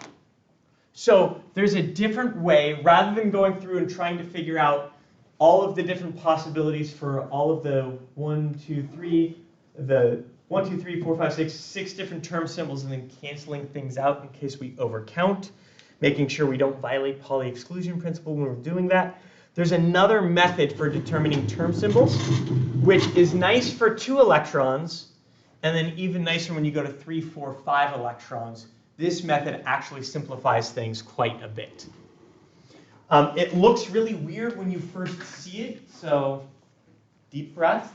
So there's a different way, rather than going through and trying to figure out all of the different possibilities for all of the 1, 2, 3, 4, 5, 6 different term symbols, and then canceling things out in case we overcount, making sure we don't violate Pauli exclusion principle when we're doing that. There's another method for determining term symbols, which is nice for 2 electrons, and then even nicer when you go to 3, 4, 5 electrons. This method actually simplifies things quite a bit. It looks really weird when you first see it, so deep breath.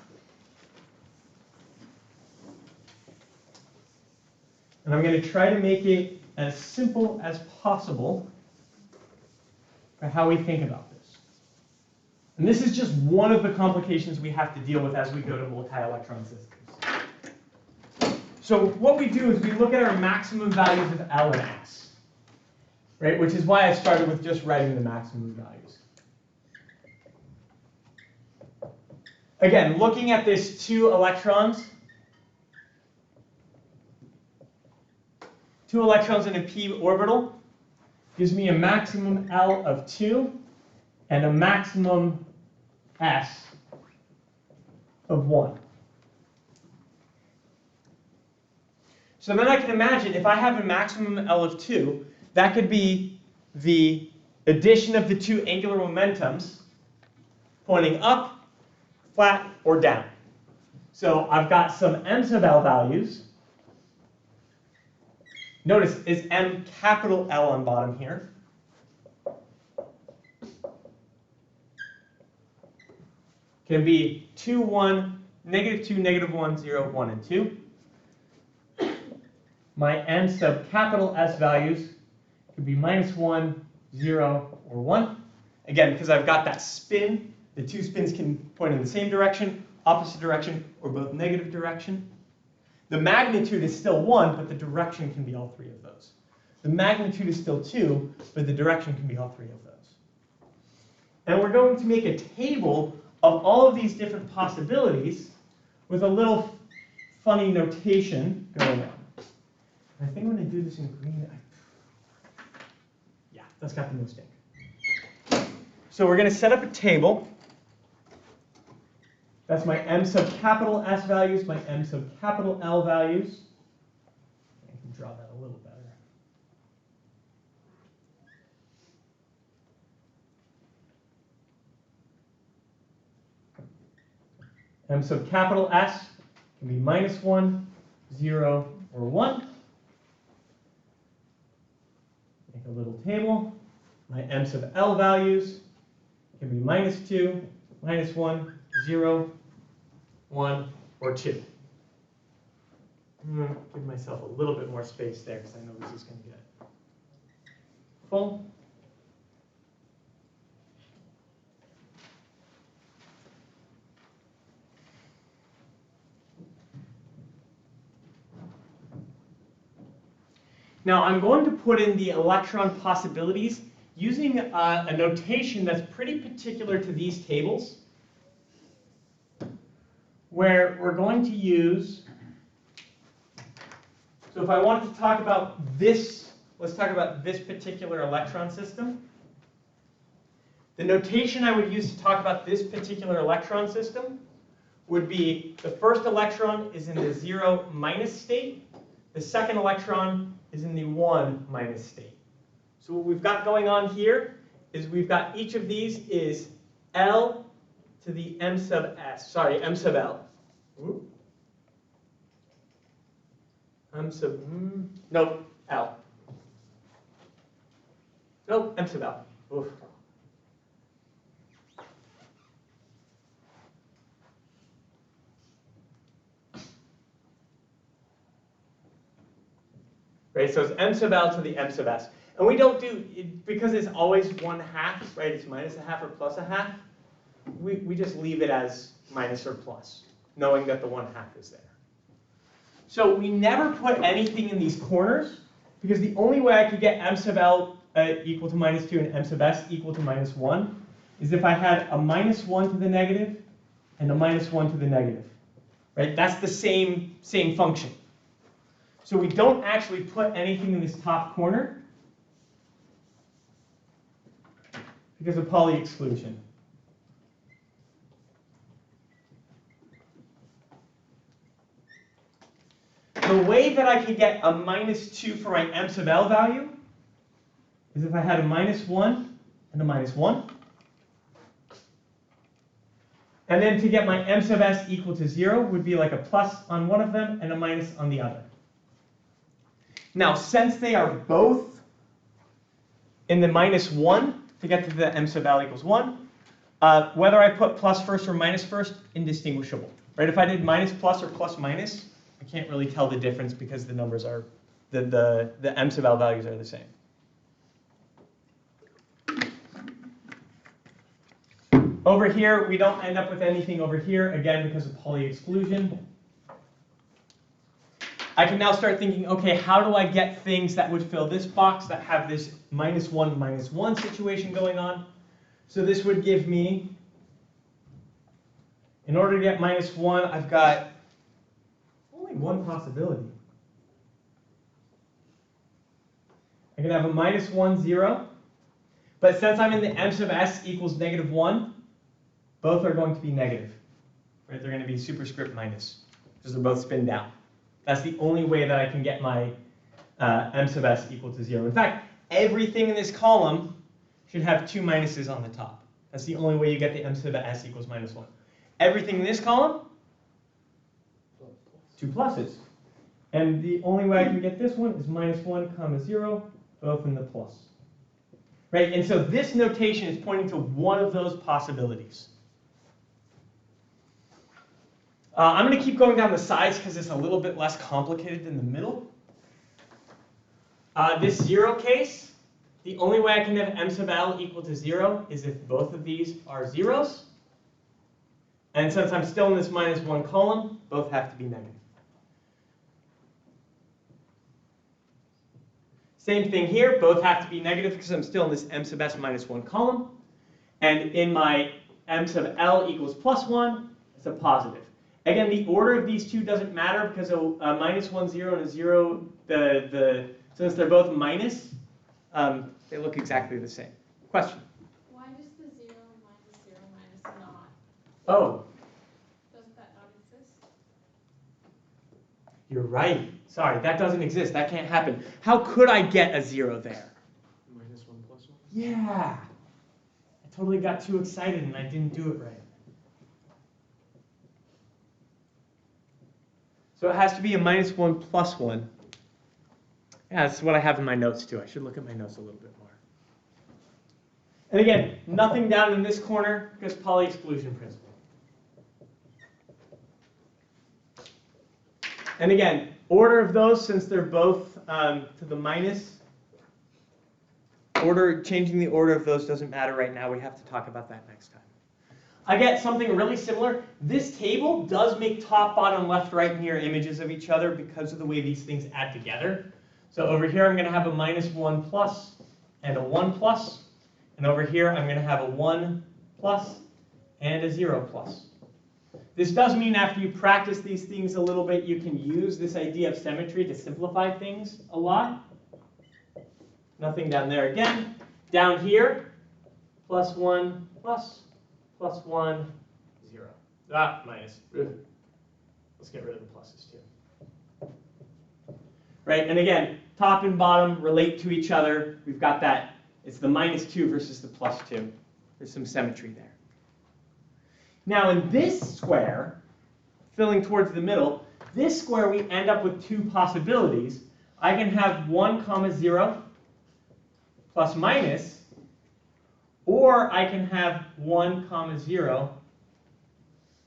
And I'm going to try to make it as simple as possible for how we think about this. And this is just one of the complications we have to deal with as we go to multi-electron systems. So what we do is we look at our maximum values of L and S, right? Which is why I started with just writing the maximum values. Again, looking at this 2 electrons in a p orbital gives me a maximum L of 2 and a maximum S of 1. So then I can imagine if I have a maximum L of 2, that could be the addition of the 2 angular momentums pointing up, flat, or down. So I've got some M sub L values. Notice, is M capital L on bottom here? Can be 2, 1, -2, -1, 0, 1, and 2. My M sub capital S values could be -1, 0, or 1. Again, because I've got that spin, the 2 spins can point in the same direction, opposite direction, or both negative direction. The magnitude is still 1, but the direction can be all 3 of those. The magnitude is still 2, but the direction can be all 3 of those. And we're going to make a table of all of these different possibilities with a little funny notation going on. I think when I do this in green, yeah, that's got the most ink. So we're going to set up a table. That's my M sub capital S values, my M sub capital L values. I can draw that a little better. M sub capital S can be -1, 0, or 1. Make a little table. My M sub L values can be -2, -1, 0, 1, or 2. I'm going to give myself a little bit more space there because I know this is going to get full. Now I'm going to put in the electron possibilities using a notation that's pretty particular to these tables, where we're going to use, so if I wanted to talk about this, let's talk about this particular electron system. The notation I would use to talk about this particular electron system would be the first electron is in the 0 minus state, the second electron is in the 1 minus state. So what we've got going on here is we've got each of these is L to the M sub S, sorry, M sub L. Ooh. M sub, nope, L. Nope, M sub L. Oof. Right, so it's M sub L to the M sub S. And we don't do, because it's always 1/2, right, it's -1/2 or +1/2, we just leave it as minus or plus, knowing that the 1/2 is there. So we never put anything in these corners, because the only way I could get M sub L equal to -2 and M sub S equal to -1 is if I had a -1 to the negative and a -1 to the negative. Right? That's the same function. So we don't actually put anything in this top corner because of Pauli exclusion. The way that I could get a -2 for my M sub L value is if I had a -1 and a -1. And then to get my M sub S equal to 0 would be like a plus on one of them and a minus on the other. Now, since they are both in the -1 to get to the M sub L equals 1, whether I put plus first or minus first, indistinguishable. Right? If I did minus plus or plus minus, I can't really tell the difference because the numbers are, the M sub L values are the same. Over here, we don't end up with anything over here, again, because of Pauli exclusion. I can now start thinking, okay, how do I get things that would fill this box that have this -1, -1 situation going on? So this would give me, in order to get -1, I've got only one possibility. I can have a -1, 0. But since I'm in the M sub S equals -1, both are going to be negative. Right? They're going to be superscript minus, because they're both spin down. That's the only way that I can get my M sub S equal to 0. In fact, everything in this column should have 2 minuses on the top. That's the only way you get the M sub S equals -1. Everything in this column, 2 pluses. And the only way I can get this one is -1, 0, both in the plus. Right? And so this notation is pointing to one of those possibilities. I'm going to keep going down the sides because it's a little bit less complicated than the middle. This 0 case, the only way I can have M sub L equal to 0 is if both of these are zeros. And since I'm still in this -1 column, both have to be negative. Same thing here, both have to be negative because I'm still in this M sub S -1 column. And in my M sub L equals +1, it's a positive. Again, the order of these two doesn't matter because a minus 1, 0, and a 0, since they're both minus, they look exactly the same. Question?
Why does the 0 minus not?
Oh,
Does that not exist?
you're right. Sorry, that doesn't exist. That can't happen. How could I get a 0 there?
Minus 1 plus 1?
Yeah. I totally got too excited and I didn't do it right. So it has to be a minus 1 plus 1. Yeah, that's what I have in my notes too. I should look at my notes a little bit more. And again, nothing down in this corner because Pauli exclusion principle. And again, order of those, since they're both to the minus, changing the order of those doesn't matter right now. We have to talk about that next time. I get something really similar. This table does make top, bottom, left, right mirror images of each other because of the way these things add together. So over here I'm going to have a minus 1 plus and a 1 plus. And over here I'm going to have a 1 plus and a 0 plus. This does mean after you practice these things a little bit, you can use this idea of symmetry to simplify things a lot. Nothing down there again. Down here, plus 1 plus 1, 0. Minus. Let's get rid of the pluses too. Right, and again, top and bottom relate to each other. We've got that. It's the minus 2 versus the plus 2. There's some symmetry there. Now in this square, filling towards the middle, this square we end up with two possibilities. I can have 1, 0 plus minus, or I can have 1, 0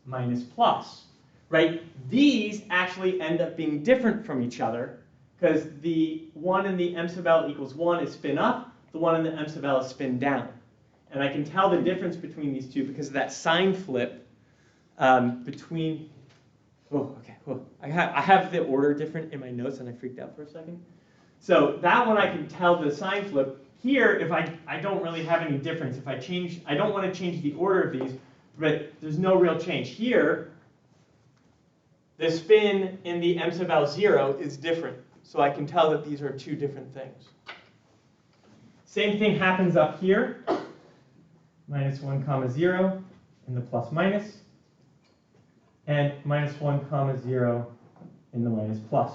minus plus, right? These actually end up being different from each other because the 1 in the m sub l equals 1 is spin up, the 1 in the m sub l is spin down. And I can tell the difference between these two because of that sign flip between, I have the order different in my notes and I freaked out for a second. So that one I can tell the sign flip. Here, if I don't really have any difference. If I change, I don't want to change the order of these, but there's no real change. Here, the spin in the m sub l 0 is different. So I can tell that these are two different things. Same thing happens up here. Minus 1, 0 in the plus minus, and minus 1, 0 in the minus plus.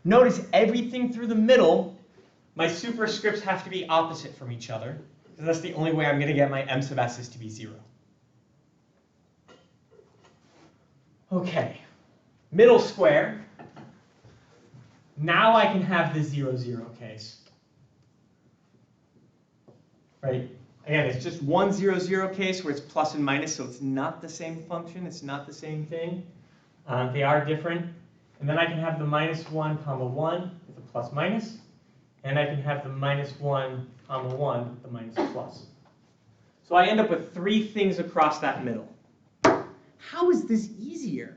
Notice everything through the middle, my superscripts have to be opposite from each other, because that's the only way I'm going to get my m sub s's to be 0. Okay, middle square. Now I can have the 0, 0 case. Right? Again, it's just 1, 0, 0 case where it's plus and minus, so it's not the same function. It's not the same thing. They are different. And then I can have the minus 1, 1 with the plus minus. And I can have the minus 1, 1 with the minus plus. So I end up with three things across that middle. How is this easier?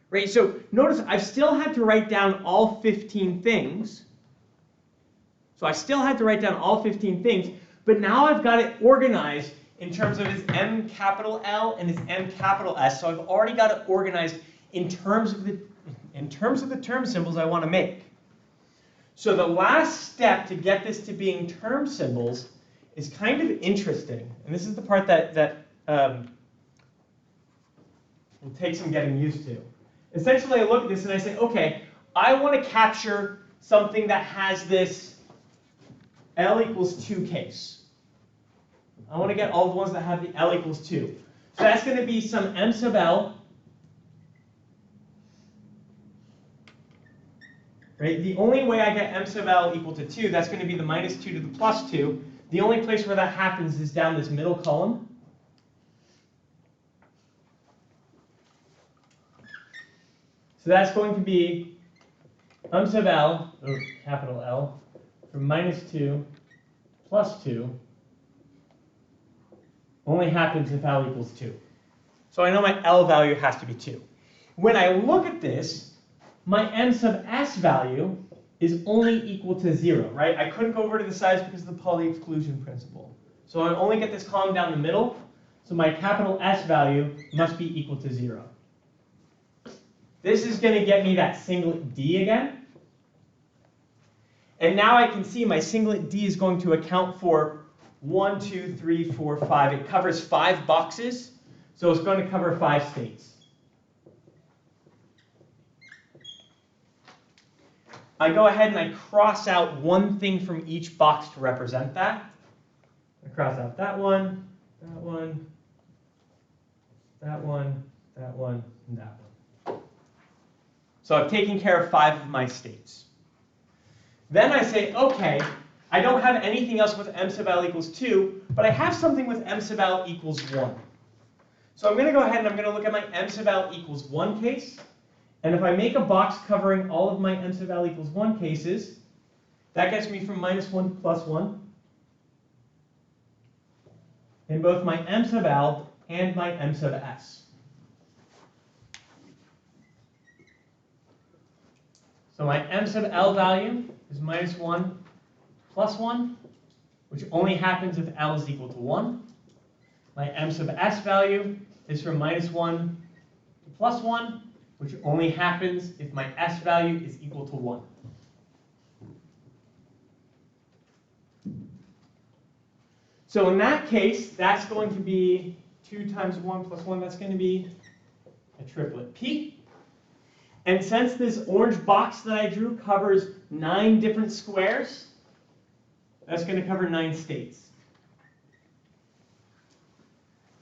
Right? So notice I've still had to write down all 15 things. So I still had to write down all 15 things. But now I've got it organized in terms of his M capital L and his M capital S. So I've already got it organized in terms of the term symbols I want to make. So the last step to get this to being term symbols is kind of interesting. And this is the part that will take some getting used to. Essentially, I look at this and I say, okay, I want to capture something that has this L equals 2 case. I want to get all the ones that have the L equals 2. So that's going to be some M sub L. Right? The only way I get M sub L equal to 2, that's going to be the minus 2 to the plus 2. The only place where that happens is down this middle column. So that's going to be M sub L, or capital L, from minus 2 plus 2 only happens if L equals 2. So I know my L value has to be 2. When I look at this, my M sub S value is only equal to 0, right? I couldn't go over to the sides because of the Pauli exclusion principle. So I only get this column down the middle. So my capital S value must be equal to 0. This is going to get me that singlet D again. And now I can see my singlet D is going to account for 1, 2, 3, 4, 5. It covers 5 boxes, so it's going to cover 5 states. I go ahead and I cross out one thing from each box to represent that. I cross out that one, that one, that one, that one, and that one. So I've taken care of 5 of my states. Then I say, okay, I don't have anything else with m sub l equals 2, but I have something with m sub l equals 1. So I'm going to go ahead and I'm going to look at my m sub l equals 1 case. And if I make a box covering all of my m sub l equals 1 cases, that gets me from -1 to +1 in both my m sub l and my m sub s. So my m sub l value is -1 plus 1, which only happens if L is equal to 1. My M sub S value is from -1 to +1, which only happens if my S value is equal to 1. So in that case, that's going to be 2 times 1 plus 1. That's going to be a triplet P. And since this orange box that I drew covers 9 different squares, that's going to cover 9 states.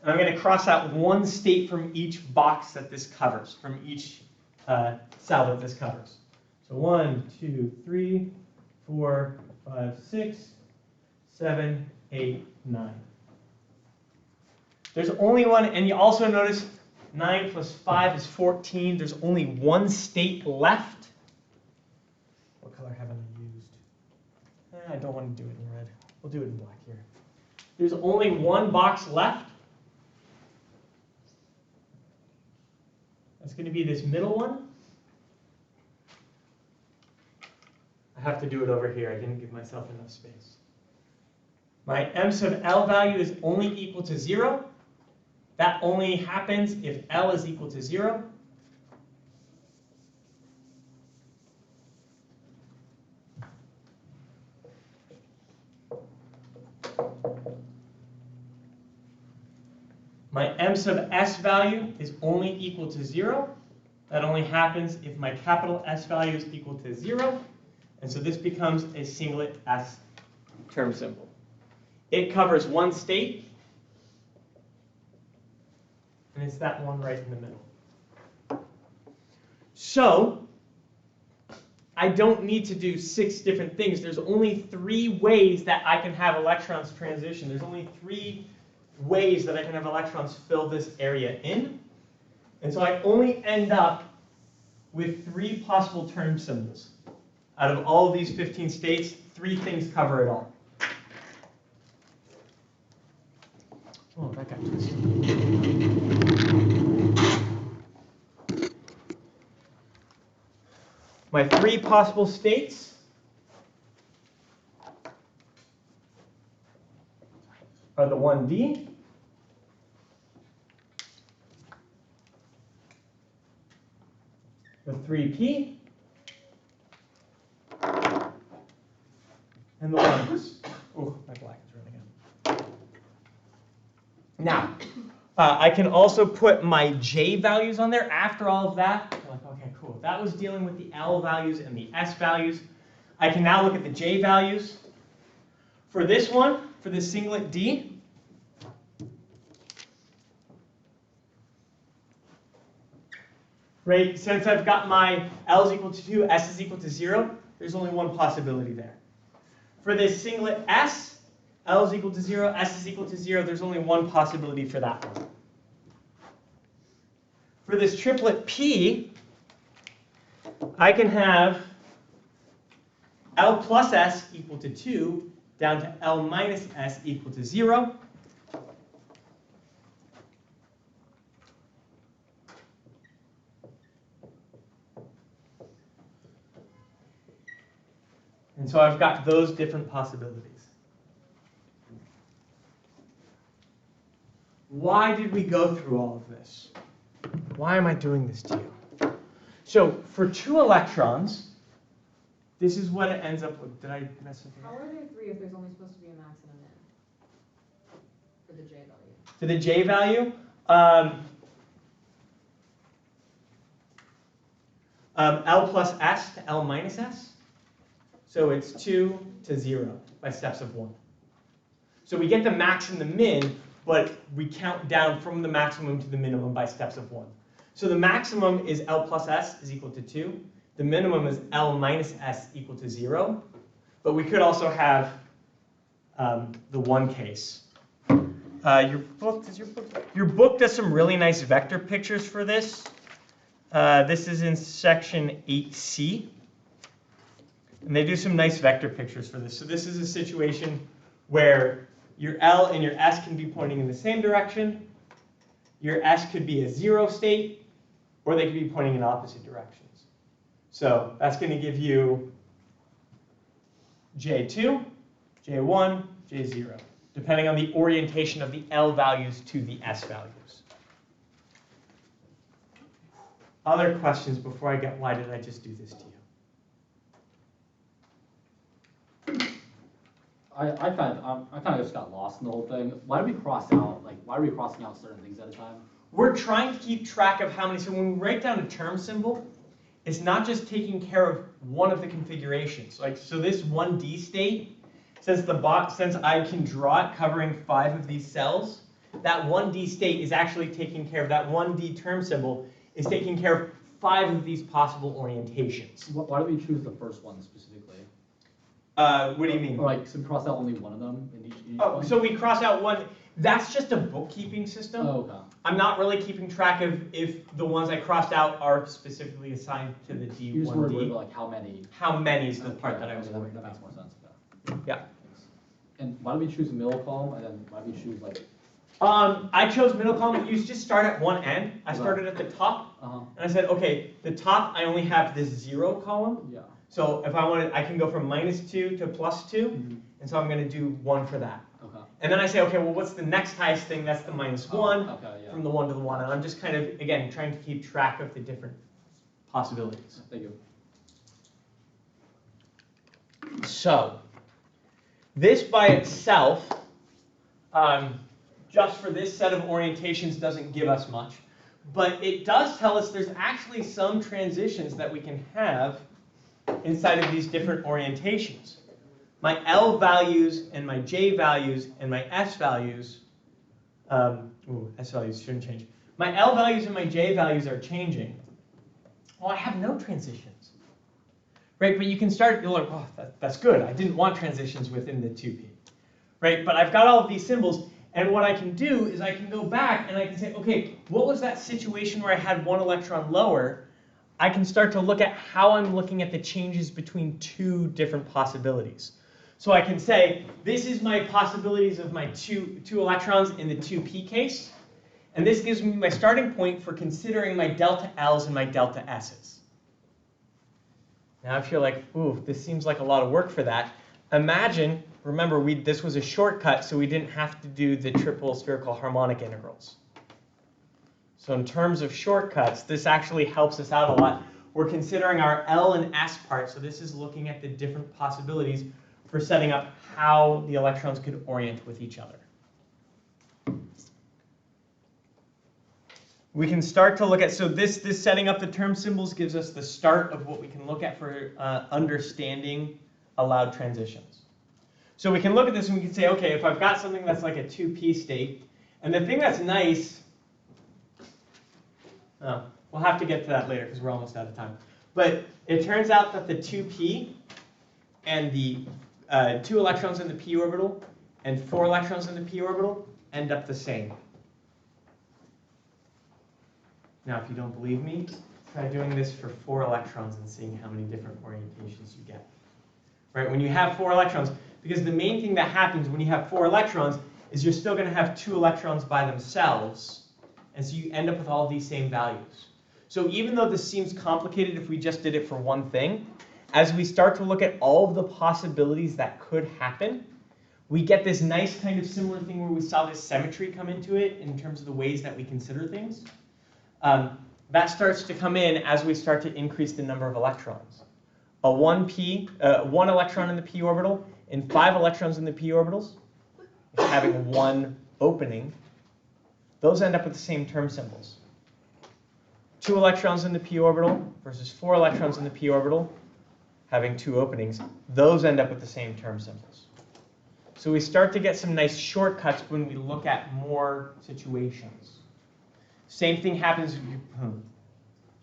And I'm going to cross out one state from each box that this covers, from each cell that this covers. So 1, 2, 3, 4, 5, 6, 7, 8, 9. There's only one, and you also notice 9 plus 5 is 14. There's only one state left. What color haven't I used? I don't want to do it in red. We'll do it in black here. There's only one box left. That's going to be this middle one. I have to do it over here. I didn't give myself enough space. My m sub l value is only equal to 0. That only happens if L is equal to 0. My m sub s value is only equal to 0. That only happens if my capital S value is equal to 0. And so this becomes a singlet S term symbol. It covers one state. And it's that one right in the middle. So I don't need to do 6 different things. There's only 3 ways that I can have electrons transition. There's only 3 ways that I can have electrons fill this area in. And so I only end up with 3 possible term symbols. Out of all of these 15 states, 3 things cover it all. Oh, that got twisted. My 3 possible states are the 1D, the 3P, and the 1s. Oh, my black is running out. Now, I can also put my J values on there after all of that. You're like, okay, cool. That was dealing with the L values and the S values. I can now look at the J values. For this one, for the singlet D, right, since I've got my L is equal to 2, S is equal to 0, there's only one possibility there. For this singlet S, L is equal to 0, S is equal to 0, there's only one possibility for that one. For this triplet P, I can have L plus S equal to 2 down to L minus S equal to 0. And so I've got those different possibilities. why did we go through all of this? Why am I doing this to you? So for 2 electrons, this is what it ends up with. Did I mess something
How
up?
are there 3 if there's only supposed to be a max and a min? For the J value.
For the J value, L plus S to L minus S. So it's 2 to 0 by steps of 1. So we get the max and the min, but we count down from the maximum to the minimum by steps of 1. So the maximum is L plus S is equal to 2. The minimum is L minus S equal to 0. But we could also have the 1 case. Your book does some really nice vector pictures for this. This is in section 8C. And they do some nice vector pictures for this. So this is a situation where your L and your S can be pointing in the same direction. Your S could be a 0 state, or they could be pointing in opposite directions. So that's going to give you J2, J1, J0, depending on the orientation of the L values to the S values. Other questions before I get, why did I just do this to you?
I kind of just got lost in the whole thing. Why do we cross out, why are we crossing out certain things at a time?
We're trying to keep track of how many, so when we write down a term symbol, it's not just taking care of one of the configurations. So this 1D state, since I can draw it covering 5 of these cells, that 1D state is actually taking care of, that 1D term symbol is taking care of 5 of these possible orientations.
Why do we choose the first one specifically?
What do you mean?
Or so we cross out only one of them in each
Oh,
one?
so we cross out one. That's just a bookkeeping system.
Oh, okay.
I'm not really keeping track of if the ones I crossed out are specifically assigned to the D1D.
You just worried about how many?
How many is the part that I was
Okay,
worried
that
about.
makes more sense. Okay.
Yeah.
And why do we choose a middle column, and then why do we choose
I chose middle column. You just start at one end. I started at the top, and I said, okay, the top I only have this 0 column.
Yeah.
So if I wanted, I can go from -2 to +2, and so I'm going to do 1 for that.
Okay.
And then I say, okay, well, what's the next highest thing? That's the -1
Okay, yeah.
from the 1 to the 1, and I'm just kind of, again, trying to keep track of the different possibilities.
Thank you.
So, this by itself, just for this set of orientations, doesn't give us much. But it does tell us there's actually some transitions that we can have inside of these different orientations. My L values and my J values and my S values, S values shouldn't change. My L values and my J values are changing. Well, I have no transitions. Right, but you can start, you're like, oh, that's good. I didn't want transitions within the 2p. Right, but I've got all of these symbols, and what I can do is I can go back and I can say, okay, what was that situation where I had 1 electron lower? I can start to look at how I'm looking at the changes between 2 different possibilities. So I can say, this is my possibilities of my two electrons in the 2p case, and this gives me my starting point for considering my delta L's and my delta S's. Now if you're like, ooh, this seems like a lot of work for that, imagine, remember, this was a shortcut, so we didn't have to do the triple spherical harmonic integrals. So in terms of shortcuts, this actually helps us out a lot. We're considering our L and S part, so this is looking at the different possibilities for setting up how the electrons could orient with each other. We can start to look at, so this setting up the term symbols gives us the start of what we can look at for understanding allowed transitions. So we can look at this and we can say, okay, if I've got something that's like a 2p state, and the thing that's nice, we'll have to get to that later because we're almost out of time. But it turns out that the 2p and the 2 electrons in the p orbital and 4 electrons in the p orbital end up the same. Now, if you don't believe me, try doing this for 4 electrons and seeing how many different orientations you get. Right? When you have 4 electrons, because the main thing that happens when you have 4 electrons is you're still going to have 2 electrons by themselves, and so you end up with all these same values. So even though this seems complicated if we just did it for one thing, as we start to look at all of the possibilities that could happen, we get this nice kind of similar thing where we saw this symmetry come into it in terms of the ways that we consider things. That starts to come in as we start to increase the number of electrons. One electron in the p orbital and 5 electrons in the p orbitals, having one opening, those end up with the same term symbols. 2 electrons in the p orbital versus 4 electrons in the p orbital, having 2 openings, those end up with the same term symbols. So we start to get some nice shortcuts when we look at more situations. Same thing happens with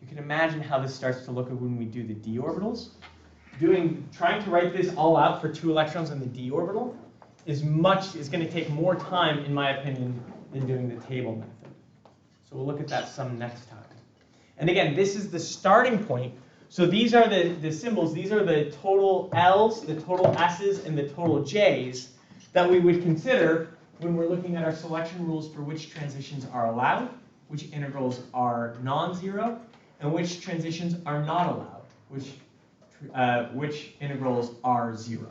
you can imagine how this starts to look when we do the d orbitals. Trying to write this all out for 2 electrons in the d orbital is going to take more time, in my opinion, than doing the table method. So we'll look at that some next time. And again, this is the starting point. So these are the symbols. These are the total L's, the total S's, and the total J's that we would consider when we're looking at our selection rules for which transitions are allowed, which integrals are non-zero, and which transitions are not allowed, which integrals are 0.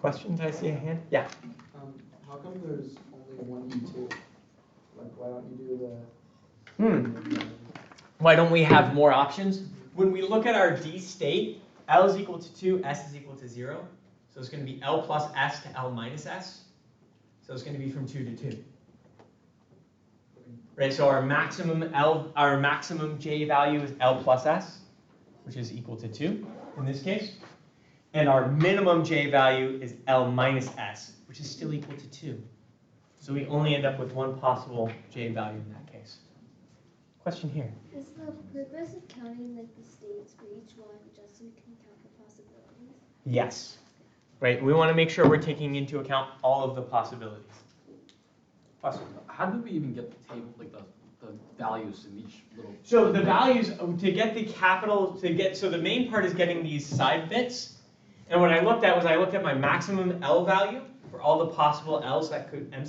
Questions? I see a hand. Yeah.
How come there's only one E2? Like, why don't you do the...
Why don't we have more options? When we look at our D state, L is equal to 2, S is equal to 0. So it's going to be L plus S to L minus S. So it's going to be from 2 to 2. Right, so our maximum J value is L plus S, which is equal to 2 in this case. And our minimum J value is L minus S, which is still equal to 2. So we only end up with one possible J value in that case. Question here.
Is the purpose of counting like the states for each one just so we can count the possibilities?
Yes. Right, we want to make sure we're taking into account all of the possibilities.
Question. How did we even get the table, like the values in each little...
So the values, to get the capital, so the main part is getting these side bits. And what I looked at was I looked at my maximum L value for all the possible L's that could, M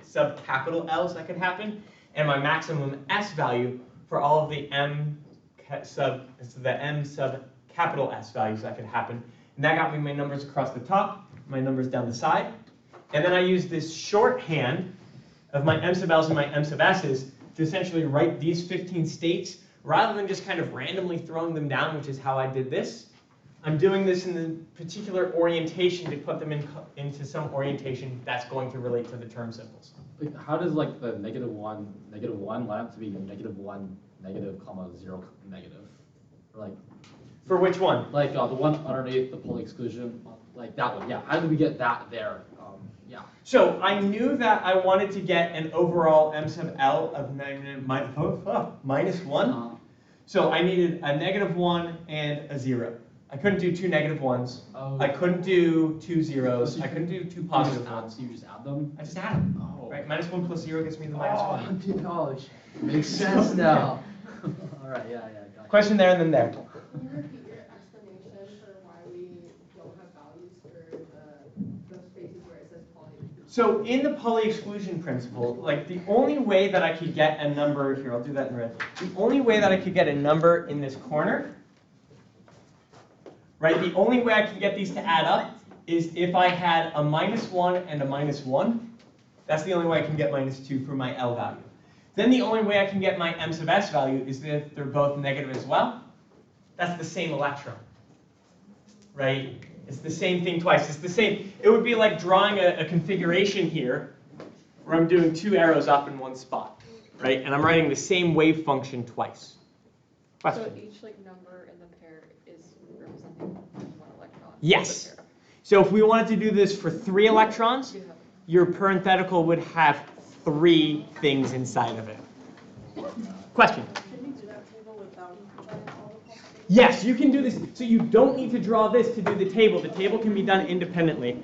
sub capital L's that could happen, and my maximum S value for all of the M sub capital S values that could happen. And that got me my numbers across the top, my numbers down the side. And then I used this shorthand of my M sub L's and my M sub S's to essentially write these 15 states rather than just kind of randomly throwing them down, which is how I did this. I'm doing this in the particular orientation to put them into some orientation that's going to relate to the term symbols.
Like, how does like the -1 line up to be -1, negative, comma, 0, negative? Or like,
for which one?
Like the one underneath the Pauli exclusion, like that one. Yeah. How did we get that there? Yeah.
So I knew that I wanted to get an overall M sub L of -1. So I needed a -1 and a 0. I couldn't do 2 -1s.
Oh.
I couldn't do 2 zeros.
So
I couldn't do 2 positive
ones.
ones.
You just add them?
I just add them.
Oh.
Right? -1 plus 0 gives me the -1.
Dude, knowledge. Makes sense now. All right. Yeah. Gotcha.
Question there and then there.
Can you repeat your explanation for why we don't have values for the spaces where it says Pauli?
So in the Pauli exclusion principle, like the only way that I could get a number here, I'll do that in red. The only way that I could get a number in this corner, right? The only way I could get these to add up is if I had a -1 and a -1. That's the only way I can get -2 for my L value. Then the only way I can get my M sub S value is that if they're both negative as well. That's the same electron, right? It's the same thing twice. It's the same. It would be like drawing a configuration here where I'm doing 2 arrows up in one spot, right? And I'm writing the same wave function twice. Question?
So each like number in the pair is representing one electron.
Yes. So if we wanted to do this for 3 electrons, your parenthetical would have 3 things inside of it. Question?
Can you do that table without drawing all the possibilities?
Yes, you can do this. So you don't need to draw this to do the table. The table can be done independently.